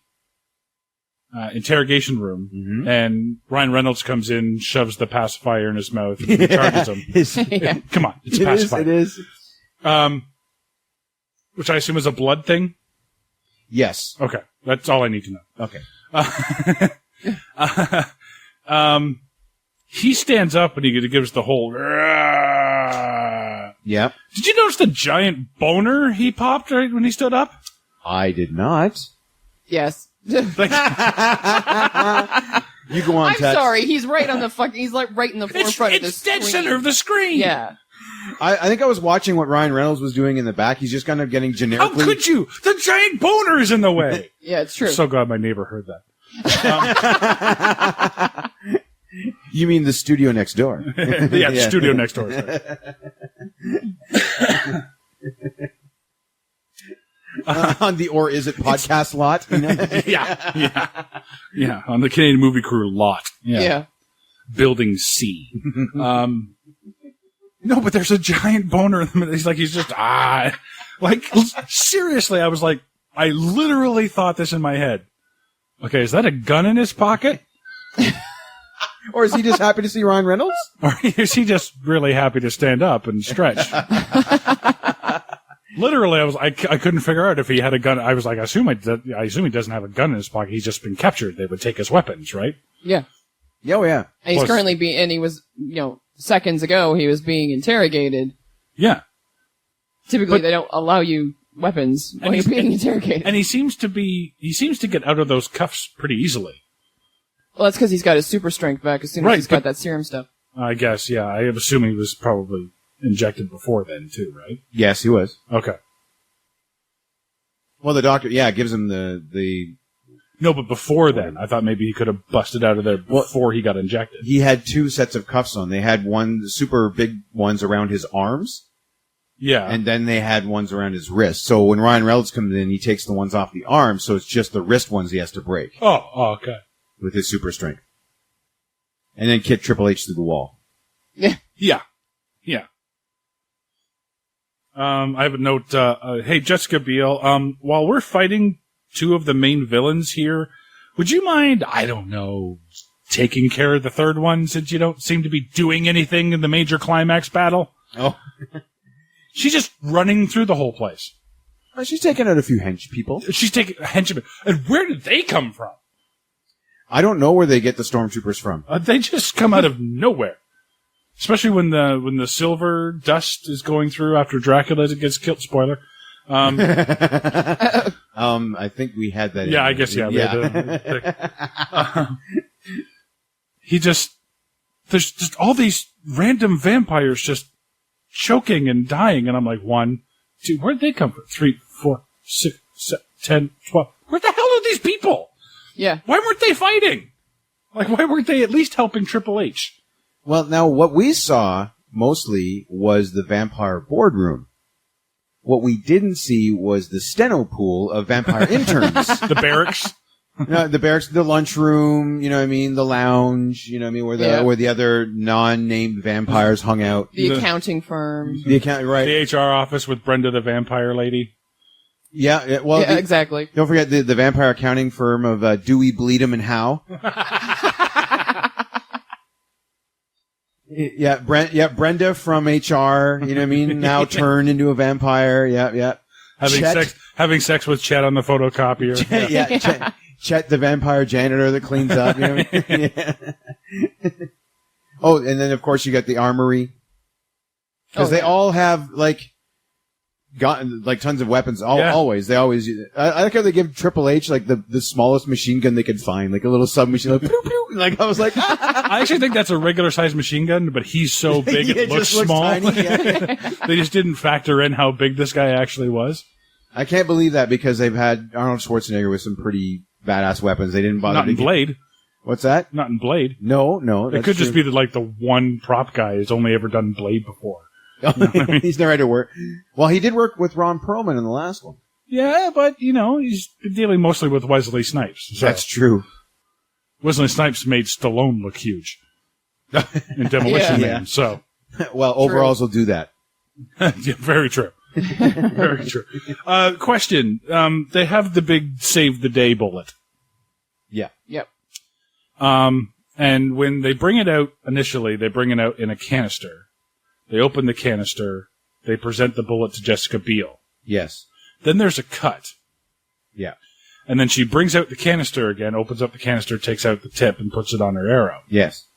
interrogation room, and Ryan Reynolds comes in, shoves the pacifier in his mouth, and charges him. Come on, it's a pacifier. It is. Which I assume is a blood thing? Yes. Okay. That's all I need to know. Okay. He stands up and he gives the whole... Yep. Did you notice the giant boner he popped right when he stood up? I did not. Yes. Like, You go on, I'm Tex. sorry. He's right on the fucking. He's like right in the forefront of the It's screen. dead center of the screen. Yeah. I think I was watching what Ryan Reynolds was doing in the back. He's just kind of getting How generically. could you? The giant boner is in the way. Yeah, it's true. So glad my neighbor heard that. You mean the studio next door? Yeah, the studio next door. Sorry. On the Or Is It podcast lot? You know? Yeah. On the Canadian Movie Crew lot. yeah. Building C. No, but there's a giant boner in the middle. He's just, Like, seriously, I was like, I literally thought this in my head. Okay, is that a gun in his pocket? Or is he just happy to see Ryan Reynolds? Or is he just really happy to stand up and stretch? Literally, I couldn't figure out if he had a gun. I was like, I assume he doesn't have a gun in his pocket. He's just been captured. They would take his weapons, right? Yeah. Yeah, oh yeah. And he's Plus- currently and he was, seconds ago, he was being interrogated. Yeah. Typically, they don't allow you weapons while you're being interrogated. And he seems to get out of those cuffs pretty easily. Well, that's because he's got his super strength back as soon as he's got that serum stuff. I guess, yeah. I assume he was probably injected before then, too, right? Yes, he was. Okay. Well, the doctor, gives him the. No, but before then, I thought maybe he could have busted out of there before he got injected. He had two sets of cuffs on. They had one super big ones around his arms. Yeah. And then they had ones around his wrist. So when Ryan Reynolds comes in, he takes the ones off the arms, so it's just the wrist ones he has to break Oh, okay. with his super strength. And then kick Triple H through the wall. Yeah. Yeah. I have a note. Hey, Jessica Biel, while we're fighting two of the main villains here, would you mind, I don't know, taking care of the third one since you don't seem to be doing anything in the major climax battle? Oh. She's just running through the whole place. She's taking out a few hench people. She's taking henchmen. And where did they come from? I don't know where they get the stormtroopers from. They just come out of nowhere. Especially when the silver dust is going through after Dracula gets killed. Spoiler. I think we had that. Yeah, I guess, yeah. There's just all these random vampires just choking and dying, and I'm like, 1, 2, where'd they come from? 3, 4, 6, 7, 10, 12. Where the hell are these people? Yeah. Why weren't they fighting? Like, why weren't they at least helping Triple H? Well, now what we saw mostly was the vampire boardroom. What we didn't see was the steno pool of vampire interns. The barracks? No, the barracks, the lunchroom, the lounge, where the other non-named vampires hung out. The accounting firm. The account, right? The HR office with Brenda the vampire lady. Yeah, Exactly. Don't forget the vampire accounting firm of Dewey, Bleedham, and Howe. Yeah, Brenda from HR, now turned into a vampire. Yeah. Having sex with Chet on the photocopier. Chet, the vampire janitor that cleans up. Yeah. Oh, and then of course you got the armory. Because they all have tons of weapons. Always. They always use it. I like how they give Triple H the smallest machine gun they could find, like a little submachine. Pew, pew. I was like, I actually think that's a regular sized machine gun, but he's so big it looks small. Tiny, yeah. They just didn't factor in how big this guy actually was. I can't believe that because they've had Arnold Schwarzenegger with some pretty badass weapons. They didn't bother. Not in Blade. What's that? Not in Blade. No. It could just be the one prop guy who's only ever done Blade before. He's never had to work. Well, he did work with Ron Perlman in the last one. Yeah, but, he's been dealing mostly with Wesley Snipes. So. That's true. Wesley Snipes made Stallone look huge in Demolition Yeah. Man, so. Well, overalls will do that. Yeah, very true. Very true. Question. They have the big save the day bullet. Yeah. Yep. And when they bring it out initially, they bring it out in a canister. They open the canister. They present the bullet to Jessica Biel. Yes. Then there's a cut. Yeah. And then she brings out the canister again, opens up the canister, takes out the tip, and puts it on her arrow. Yes.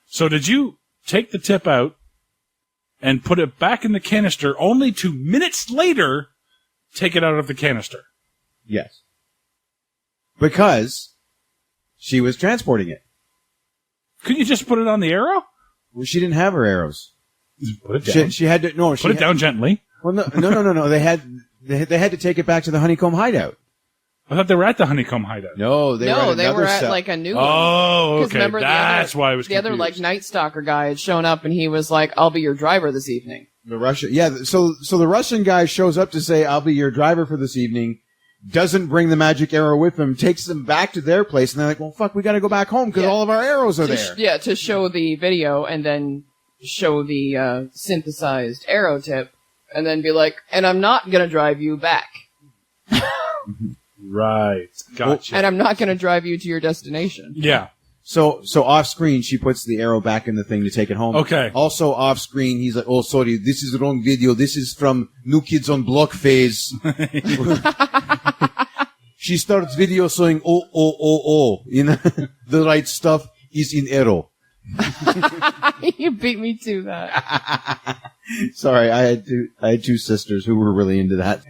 So did you take the tip out and put it back in the canister only to minutes later take it out of the canister? Yes. Because She was transporting it. Couldn't you just put it on the arrow? Well, she didn't have her arrows. Put it down. She had to. No, Put it down gently. Well, no. They had to take it back to the honeycomb hideout. I thought they were at the honeycomb hideout. No, they were at at cell. like a new one. Oh, 'Cause okay. remember That's why I was the other confused. like Night Stalker guy had shown up and he was like, "I'll be your driver this evening." The Russian, yeah. So the Russian guy shows up to say, "I'll be your driver for this evening." Doesn't bring the magic arrow with him. Takes them back to their place, and they're like, "Well, fuck, we got to go back home because all of our arrows are there." To show the video and then show the synthesized arrow tip, and then be like, "And I'm not gonna drive you back." Right. Gotcha. And I'm not going to drive you to your destination. Yeah. So off screen, she puts the arrow back in the thing to take it home. Okay. Also off screen, he's like, "Oh, sorry, this is the wrong video. This is from New Kids on Block phase." She starts video saying, "Oh." The right stuff is in arrow. You beat me to that. Sorry, I had two sisters who were really into that.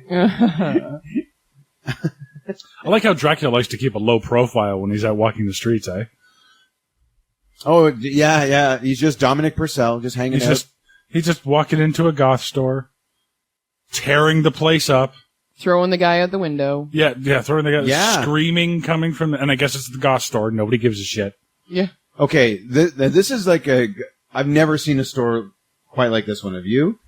I like how Dracula likes to keep a low profile when he's out walking the streets, eh? Oh, yeah. He's just Dominic Purcell, just hanging out. He's just walking into a goth store, tearing the place up. Throwing the guy out the window. Yeah, throwing the guy, Yeah. screaming coming from, and I guess it's the goth store. Nobody gives a shit. Yeah. Okay, this is like I've never seen a store quite like this one. Have you?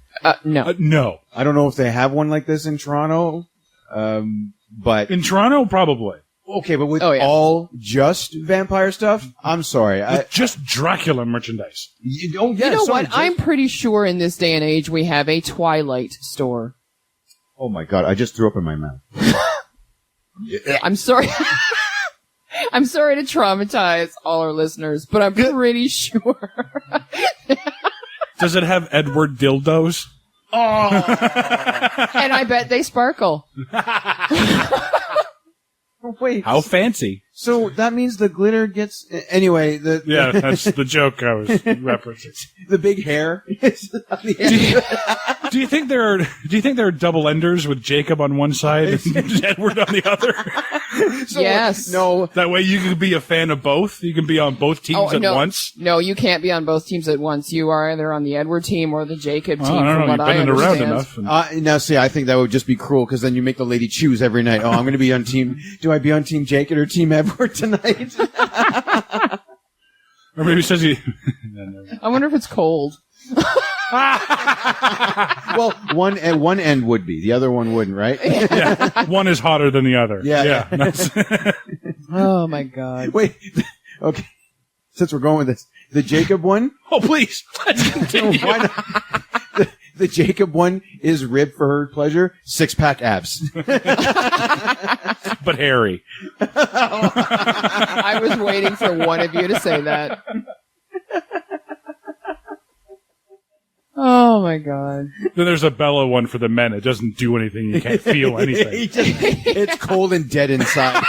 No. No. I don't know if they have one like this in Toronto, but In Toronto, probably. okay, but with Oh, yeah. all just vampire stuff, I'm sorry. With just Dracula merchandise. You know what? I'm pretty sure in this day and age we have a Twilight store. Oh my god! I just threw up in my mouth. I'm sorry. I'm sorry to traumatize all our listeners, but I'm pretty sure. Does it have Edward dildos? And I bet they sparkle. Wait, How fancy. so that means the glitter gets anyway. Yeah, that's the joke I was referencing. The big hair. is on the end. Do you think there are double enders with Jacob on one side and Edward on the other? So, Yes. No. That way you can be a fan of both. You can be on both teams at no. once. No, you can't be on both teams at once. You are either on the Edward team or the Jacob team, Oh, I don't from know. what You've I been understand. around enough. And- Now, see, I think that would just be cruel because then you make the lady choose every night. Oh, I'm going to be on team. Do I be on Team Jacob or Team Edward tonight? or maybe he says he. I wonder if it's cold. Well, one end would be, the other one wouldn't, right? Yeah, one is hotter than the other. Yeah. That's- Oh my god. Wait, okay. Since we're going with this, the Jacob one. oh, please. Let's continue. Why not? The Jacob one is ribbed for her pleasure. 6-pack abs. But hairy. I was waiting for one of you to say that. Oh my god. Then there's a Bella one for the men. It doesn't do anything. You can't feel anything. It's cold and dead inside.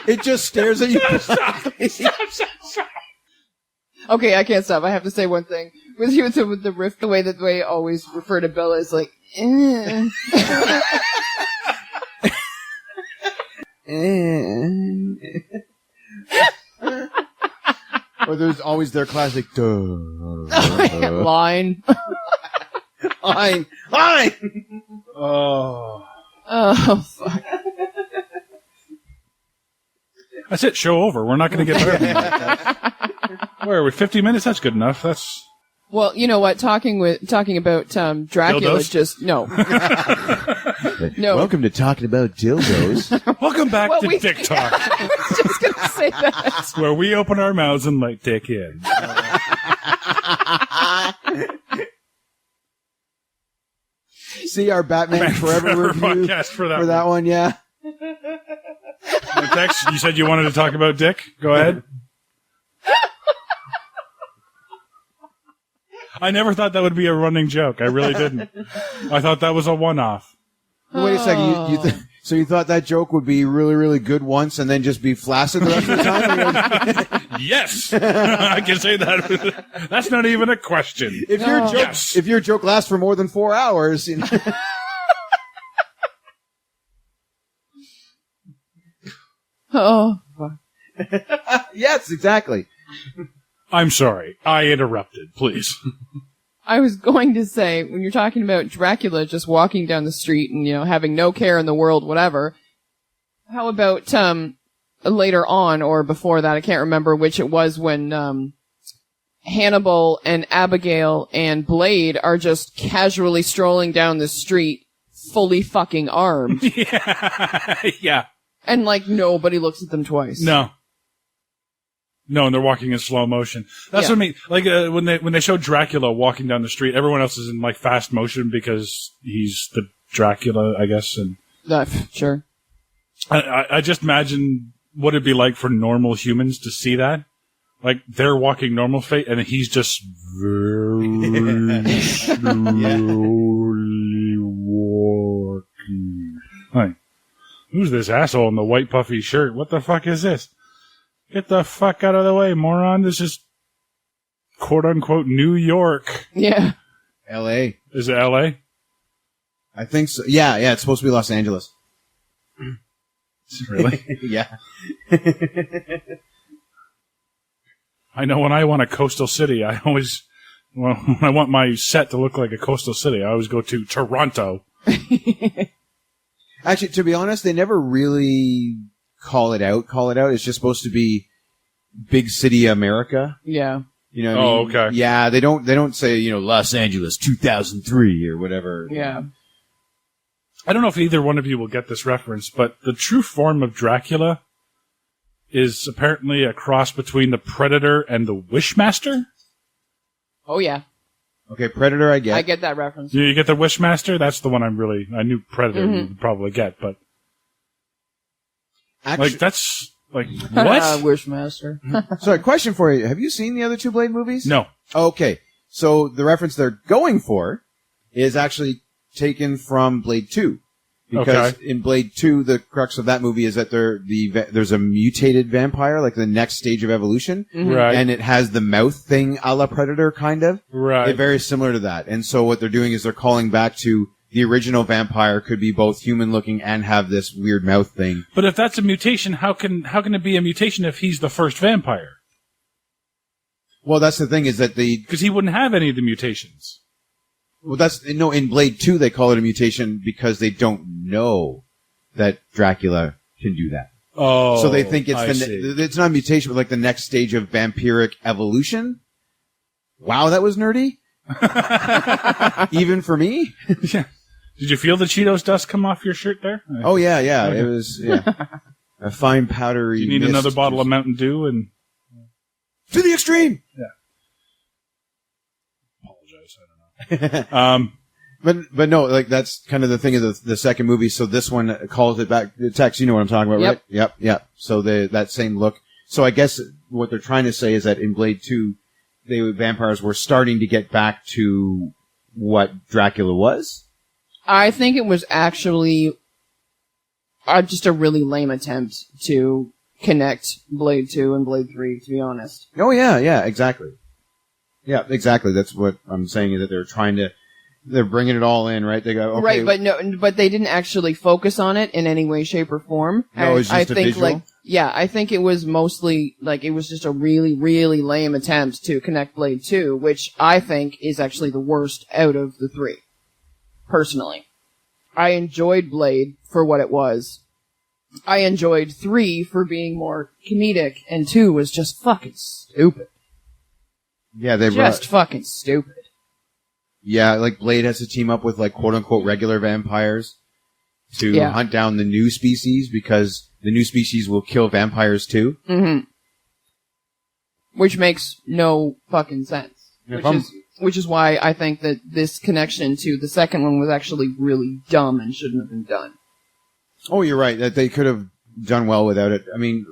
It just stares at you. Okay, I can't stop. I have to say one thing. With you with the riff, the way I always refer to Bella is like, eh. Or there's always their classic line. Line. Oh. Oh, fuck. That's it. Show over. We're not going to get better than that. Where are we? 50 minutes? That's good enough. That's. Well, you know what? Talking about Dracula, Dildos? just no. No. Welcome to talking about dildos. Welcome back Well, to we- Dick Talk, I was just gonna say that. where we open our mouths and let Dick in. See our Batman Forever review podcast for that one, yeah. Tex, you said you wanted to talk about Dick. Go ahead. I never thought that would be a running joke. I really didn't. I thought that was a one-off. Wait a second. So you thought that joke would be really, really good once and then just be flaccid the rest of the time? Yes, I can say that. That's not even a question. If your joke lasts for more than 4 hours, you know. Oh, Yes, exactly. I'm sorry, I interrupted. Please. I was going to say, when you're talking about Dracula just walking down the street and, having no care in the world, whatever, how about, later on, or before that, I can't remember which it was, when, Hannibal and Abigail and Blade are just casually strolling down the street, fully fucking armed. Yeah. And, nobody looks at them twice. No, and they're walking in slow motion. That's what I mean. When they show Dracula walking down the street, everyone else is in fast motion because he's the Dracula, I guess. And Sure. I just imagine what it'd be like for normal humans to see that. They're walking normal fate, and he's just very slowly walking. Who's this asshole in the white puffy shirt? What the fuck is this? Get the fuck out of the way, moron. This is quote-unquote New York. Yeah. L.A. Is it L.A.? I think so. Yeah, it's supposed to be Los Angeles. Really? Yeah. I know when I want a coastal city, when I want my set to look like a coastal city, I always go to Toronto. Actually, to be honest, they never really call it out. It's just supposed to be big city America. Yeah. You know what I mean? Okay. Yeah, they don't say, Los Angeles 2003 or whatever. Yeah. I don't know if either one of you will get this reference, but the true form of Dracula is apparently a cross between the Predator and the Wishmaster. Oh, yeah. Okay, Predator I get. I get that reference. You get the Wishmaster? That's the one I knew Predator you would probably get, but Actually, that's what? Wishmaster. Sorry, question for you. Have you seen the other two Blade movies? No. Okay, so the reference they're going for is actually taken from Blade 2. Because in Blade 2, the crux of that movie is that there's a mutated vampire, the next stage of evolution. Right. And it has the mouth thing a la Predator, kind of. Right. It's very similar to that. And so what they're doing is they're calling back to the original vampire could be both human looking and have this weird mouth thing. But if that's a mutation, how can it be a mutation if he's the first vampire? Well, that's the thing is that because he wouldn't have any of the mutations. Well, in Blade 2 they call it a mutation because they don't know that Dracula can do that. Oh. So they think it's not a mutation, but the next stage of vampiric evolution. Wow, that was nerdy. Even for me. Yeah. Did you feel the Cheetos dust come off your shirt there? Oh yeah. It was a fine powdery. You need another bottle of Mountain Dew and to the extreme. Yeah. Apologize. I don't know. But no, that's kind of the thing of the second movie. So this one calls it back. Tex, you know what I'm talking about, right? Yep. So that same look. So I guess what they're trying to say is that in Blade 2, vampires were starting to get back to what Dracula was. I think it was actually just a really lame attempt to connect Blade 2 and Blade 3, to be honest. Oh, yeah, exactly. Yeah, exactly. That's what I'm saying, is that they're bringing it all in, right? They go, okay. Right, but they didn't actually focus on it in any way, shape, or form. No, it was just a visual? I think it was mostly, it was just a really, really lame attempt to connect Blade 2, which I think is actually the worst out of the three. Personally. I enjoyed Blade for what it was. I enjoyed 3 for being more comedic, and 2 was just fucking stupid. Yeah, fucking stupid. Yeah, Blade has to team up with quote unquote regular vampires to hunt down the new species because the new species will kill vampires too. Mm-hmm. Which makes no fucking sense. Which is why I think that this connection to the second one was actually really dumb and shouldn't have been done. Oh, you're right. That they could have done well without it. I mean,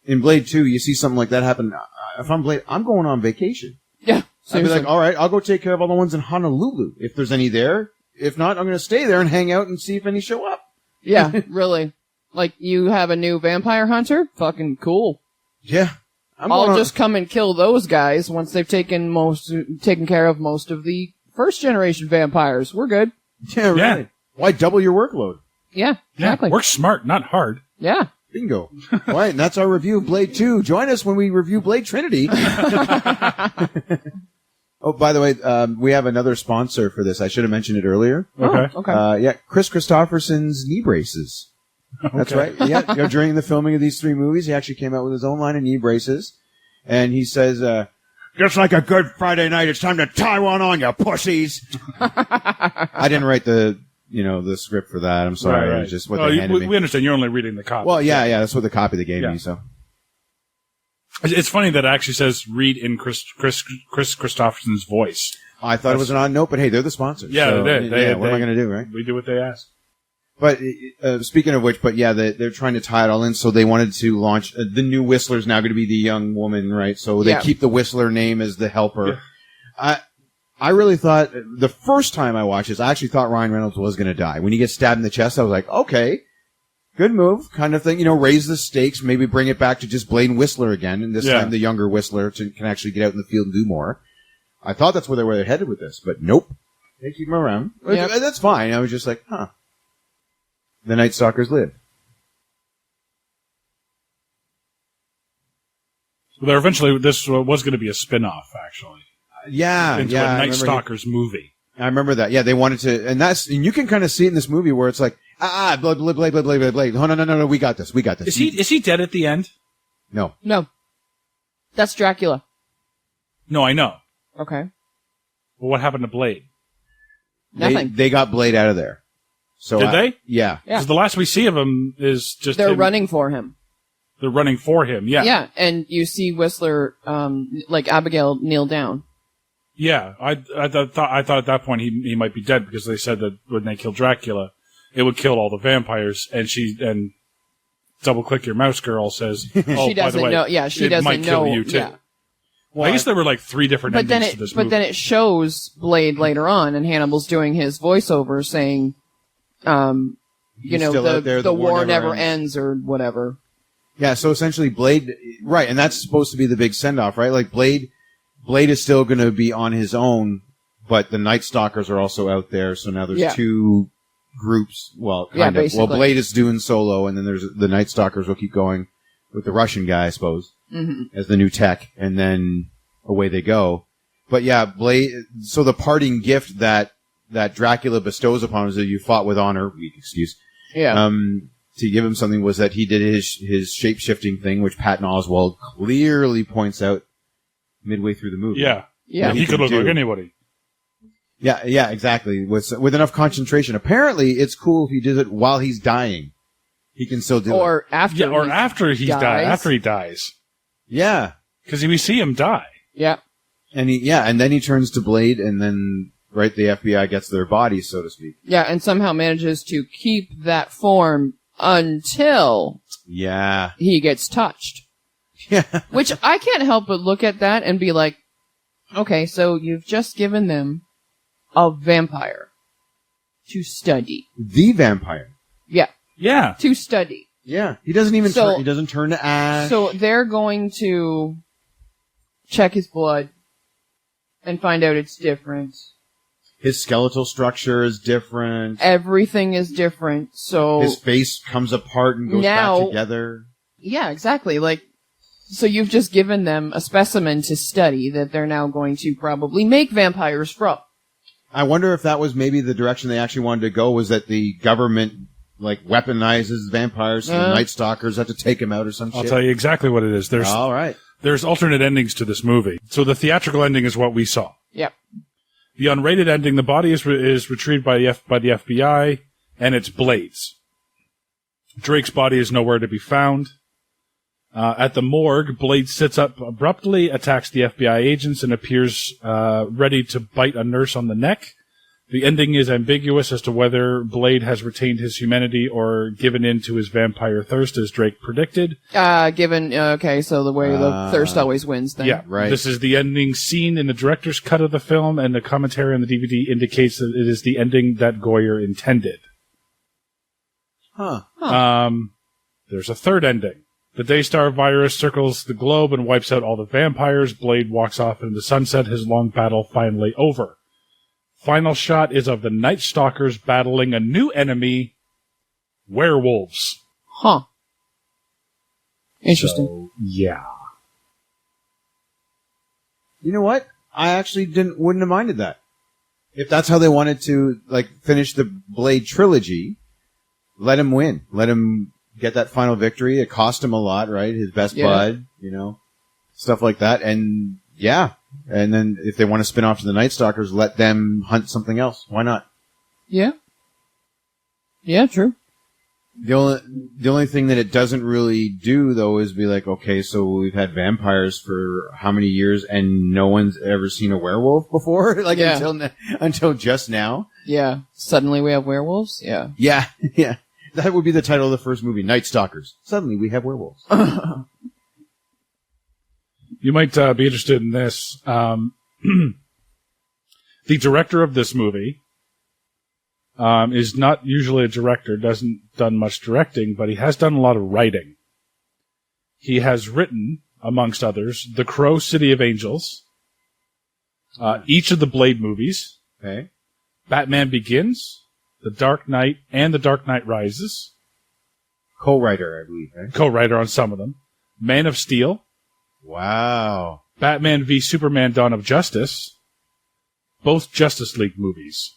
in Blade 2, you see something like that happen. If I'm Blade, I'm going on vacation. Yeah. I'd be all right, I'll go take care of all the ones in Honolulu if there's any there. If not, I'm going to stay there and hang out and see if any show up. Yeah, really. Like, you have a new vampire hunter? Fucking cool. Yeah. I'll just come and kill those guys once they've taken care of most of the first generation vampires. We're good. Yeah, really. Yeah. Why double your workload? Yeah, exactly. Yeah, work smart, not hard. Yeah. Bingo. All right, and that's our review of Blade 2. Join us when we review Blade Trinity. Oh, by the way, we have another sponsor for this. I should have mentioned it earlier. Okay. Oh, okay. Yeah, Chris Christopherson's knee braces. That's right. Yeah, during the filming of these 3 movies, he actually came out with his own line of knee braces. And he says, Just like a good Friday night, it's time to tie one on, you pussies. I didn't write the script for that. I'm sorry. Right. It was just what they handed me. We understand you're only reading the copy. Well, yeah, that's what the copy they gave Yeah. me, so. It's funny that it actually says read in Chris Christopherson's voice. I thought it was an odd note, but hey, they're the sponsors. Yeah, so, they did. What am I going to do, right? We do what they ask. But speaking of which, they're trying to tie it all in, so they wanted to launch the new Whistler's now going to be the young woman, right? So they keep the Whistler name as the helper. Yeah. I really thought the first time I watched this, I actually thought Ryan Reynolds was going to die. When he gets stabbed in the chest, I was like, okay, good move, kind of thing. Raise the stakes, maybe bring it back to just Blade and Whistler again, and this time the younger Whistler can actually get out in the field and do more. I thought that's where they were headed with this, but nope. They keep him around. Yep. That's fine. I was just like, huh. The Night Stalkers live. Well, eventually, this was going to be a spin-off, actually. Into a Night Stalkers movie. I remember that. Yeah, they wanted to, and you can kind of see it in this movie where it's like, Blade. Oh, no, we got this. Is he dead at the end? No. No. That's Dracula. No, I know. Okay. Well, what happened to Blade? Nothing. They got Blade out of there. So Did they? Yeah. Yeah. Because the last we see of him is just They're him. running for him. They're running for him. Yeah. Yeah, and you see Whistler, like Abigail, kneel down. Yeah. I thought at that point he might be dead because they said that when they kill Dracula, it would kill all the vampires. And double click your mouse girl says, "Oh, She doesn't by the way, know. Yeah, she it doesn't might know. kill you too." Yeah. Well, I guess there were like 3 different endings to this movie. But then it shows Blade later on, and Hannibal's doing his voiceover saying, still out there, the war never ends or whatever. Yeah, so essentially Blade, right, and that's supposed to be the big send-off, right? Like Blade is still going to be on his own, but the Night Stalkers are also out there, so now there's 2 groups, well, kind of. basically. Well, Blade is doing solo, and then there's the Night Stalkers will keep going with the Russian guy, I suppose, as the new tech, and then away they go. But yeah, Blade, so the parting gift that Dracula bestows upon him is that you fought with honor, weak excuse, Yeah. to give him something was that he did his shape-shifting thing, which Patton Oswalt clearly points out midway through the movie. Yeah. Yeah. He could look do. like anybody. Yeah, exactly. With enough concentration. Apparently, it's cool if he does it while he's dying. He can still do it. Or after. Yeah, or after he dies. after he dies. Yeah. Because we see him die. Yeah. And then he turns to Blade, and then, right, the FBI gets their bodies, so to speak. Yeah, and somehow manages to keep that form until Yeah. he gets touched. Yeah. Which I can't help but look at that and be like, okay, so you've just given them a vampire to study. The vampire. Yeah, Yeah. to study. Yeah. He doesn't even So- he doesn't turn to ash. So they're going to check his blood and find out it's different. His skeletal structure is different. Everything is different. So His face comes apart and goes Now- back together. yeah, exactly. Like, so you've just given them a specimen to study that they're now going to probably make vampires from. I wonder if that was maybe the direction they actually wanted to go, was that the government, like, weaponizes vampires, so the Night Stalkers have to take him out or some I'll shit. tell you exactly what it is. All right. There's alternate endings to this movie. So the theatrical ending is what we saw. Yep. The unrated ending, the body is retrieved by the FBI, and it's Blade's. Drake's body is nowhere to be found. At the morgue, Blade sits up abruptly, attacks the FBI agents, and appears ready to bite a nurse on the neck. The ending is ambiguous as to whether Blade has retained his humanity or given in to his vampire thirst, as Drake predicted. Okay, so the way the thirst always wins then. Yeah, Right. This is the ending scene in the director's cut of the film, and the commentary on the DVD indicates that it is the ending that Goyer intended. Huh. There's a third ending. The Daystar virus circles the globe and wipes out all the vampires. Blade walks off into the sunset, his long battle finally over. Final shot is of the Night Stalkers battling a new enemy, werewolves. Huh. Interesting. So, yeah. You know what? I actually wouldn't have minded that. If that's how they wanted to finish the Blade trilogy, let him win. Let him get that final victory. It cost him a lot, right? His best bud, stuff like that. And yeah. And then if they want to spin off to the Night Stalkers, let them hunt something else. Why not? Yeah. Yeah, true. The only thing that it doesn't really do, though, is be like, okay, so we've had vampires for how many years, and no one's ever seen a werewolf before, until just now. Yeah. Suddenly we have werewolves. Yeah. Yeah, yeah. That would be the title of the first movie, Night Stalkers. Suddenly we have werewolves. You might be interested in this. The director of this movie is not usually a director, doesn't done much directing, but he has done a lot of writing. He has written, amongst others, The Crow, City of Angels, each of the Blade movies, Okay. Batman Begins, The Dark Knight, and The Dark Knight Rises. Co-writer, I believe, right? Co-writer on some of them. Man of Steel, Wow. Batman v Superman Dawn of Justice, both Justice League movies.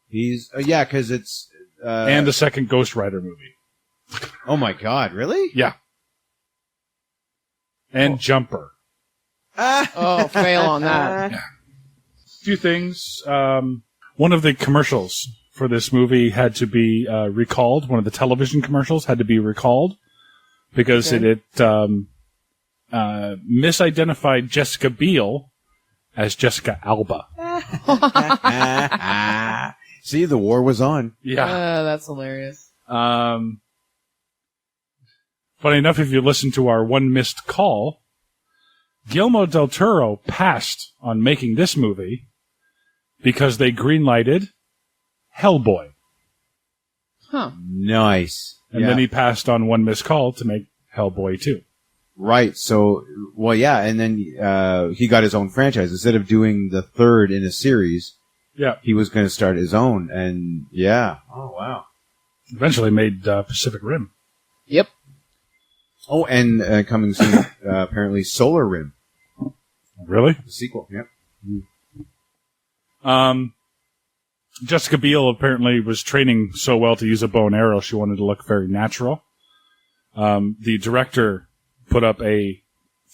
He's, because it's... And the second Ghost Rider movie. Oh my god, really? Yeah. And Jumper. Oh, fail on that. Few things. One of the commercials for this movie had to be recalled. One of the television commercials had to be recalled because it misidentified Jessica Biel as Jessica Alba. See, the war was on. Yeah. That's hilarious. Funny enough, if you listen to our One Missed Call, Guillermo del Toro passed on making this movie because they greenlighted Hellboy. Huh. Nice. And then he passed on One Missed Call to make Hellboy 2. Right. So, and then he got his own franchise. Instead of doing the third in a series, Yeah. he was going to start his own. And, yeah. Oh, wow. Eventually made Pacific Rim. Yep. Oh, and coming soon, apparently Solar Rim. Really? The sequel, yep. Jessica Biel apparently was training so well to use a bow and arrow, she wanted to look very natural. The director put up a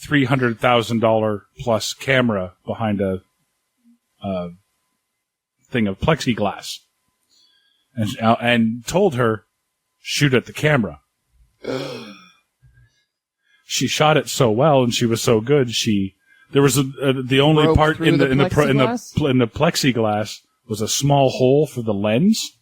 $300,000 plus camera behind a thing of plexiglass, and told her, shoot at the camera. She shot it so well, and she was so good. There was the only Broke part through in the plexiglass? plexiglass was a small hole for the lens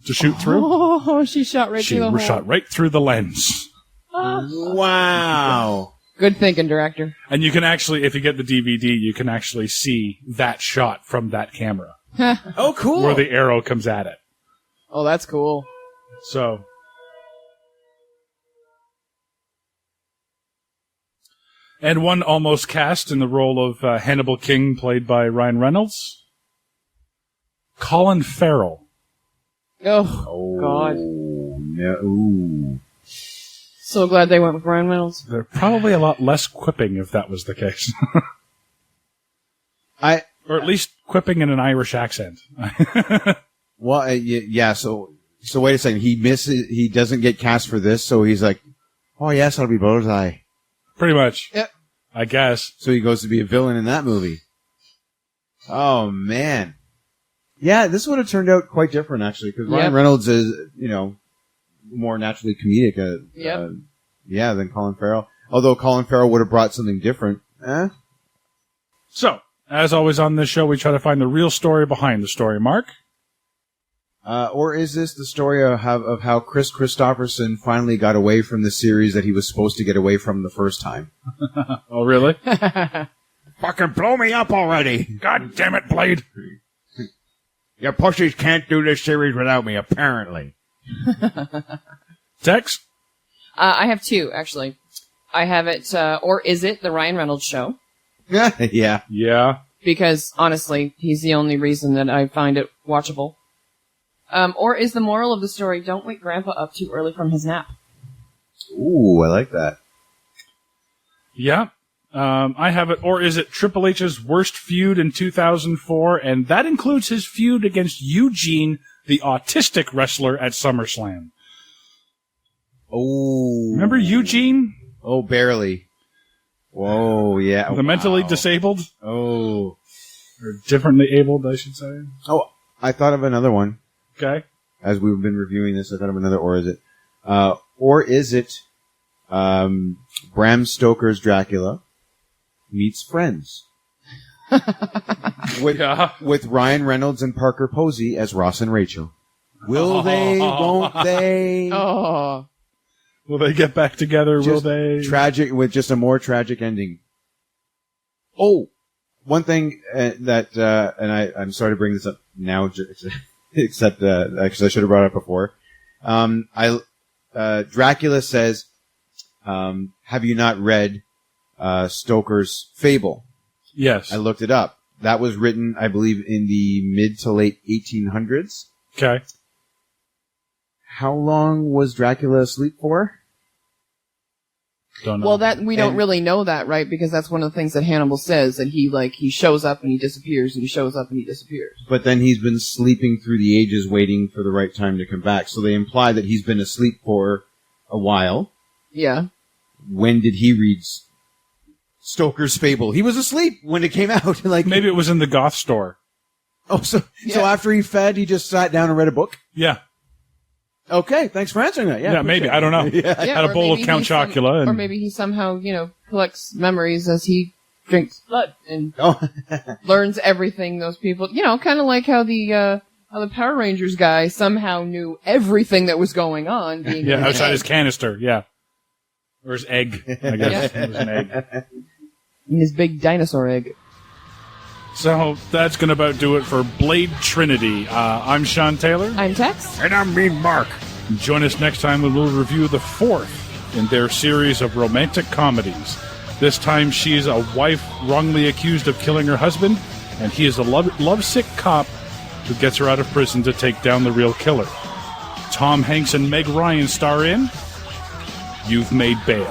to shoot through. Oh, she shot right She through the hole. shot right through the lens. Wow. Good thinking, director. And you can actually, if you get the DVD, you can actually see that shot from that camera Oh, cool. where the arrow comes at it. Oh, that's cool. So, and one almost cast in the role of Hannibal King, played by Ryan Reynolds. Colin Farrell. Oh, God. No. Ooh. So glad they went with Ryan Reynolds. There probably a lot less quipping if that was the case. Or at least quipping in an Irish accent. Well, yeah. So wait a second. He doesn't get cast for this. So he's like, oh yes, I'll be Bullseye. Pretty much. Yep. I guess. So he goes to be a villain in that movie. Oh man. Yeah, this would have turned out quite different actually, because Ryan Reynolds is, more naturally comedic. Than Colin Farrell. Although Colin Farrell would have brought something different. So, as always on this show, we try to find the real story behind the story, Mark. Or is this the story of how Chris Christopherson finally got away from the series that he was supposed to get away from the first time? Oh, really? Fucking blow me up already. God damn it, Blade. You pussies can't do this series without me, apparently. Tex? I have two, actually. I have it, Or Is It, the Ryan Reynolds Show. Yeah. Yeah. Because, honestly, he's the only reason that I find it watchable. Or is the moral of the story, don't wake Grandpa up too early from his nap? Ooh, I like that. Yeah. I have it, or is it Triple H's worst feud in 2004? And that includes his feud against Eugene, the autistic wrestler at SummerSlam. Oh. Remember Eugene? Oh, barely. Whoa, yeah. The mentally disabled? Oh. Or differently abled, I should say. Oh, I thought of another one. Okay. As we've been reviewing this, I thought of another, or is it? Or is it Bram Stoker's Dracula meets Friends? With Ryan Reynolds and Parker Posey as Ross and Rachel. Will they? Won't they? Oh. Will they get back together? Will they? Tragic, with just a more tragic ending. Oh, one thing and I'm sorry to bring this up now, except because I should have brought it up before. Dracula says, "Have you not read Stoker's Fable?" Yes. I looked it up. That was written, I believe, in the mid to late 1800s. Okay. How long was Dracula asleep for? Don't know. Well, that we don't really know that, right? Because that's one of the things that Hannibal says, that he shows up and he disappears, and he shows up and he disappears. But then he's been sleeping through the ages waiting for the right time to come back. So they imply that he's been asleep for a while. Yeah. When did he read Stoker's Fable? He was asleep when it came out. Maybe it was in the goth store. Oh, so after he fed, he just sat down and read a book? Yeah. Okay, thanks for answering that. Yeah, maybe. I don't know. Had a bowl of Count Chocula. Or maybe he somehow, collects memories as he drinks blood and learns everything those people, kind of like how the Power Rangers guy somehow knew everything that was going on. Being outside his canister, yeah. Or his egg, I guess. It was an egg. In his big dinosaur egg. So that's going to about do it for Blade Trinity. I'm Sean Taylor. I'm Tex. And I'm Mean Mark. Join us next time when we'll review the fourth in their series of romantic comedies. This time she's a wife wrongly accused of killing her husband, and he is a lovesick cop who gets her out of prison to take down the real killer. Tom Hanks and Meg Ryan star in You've Made Bail.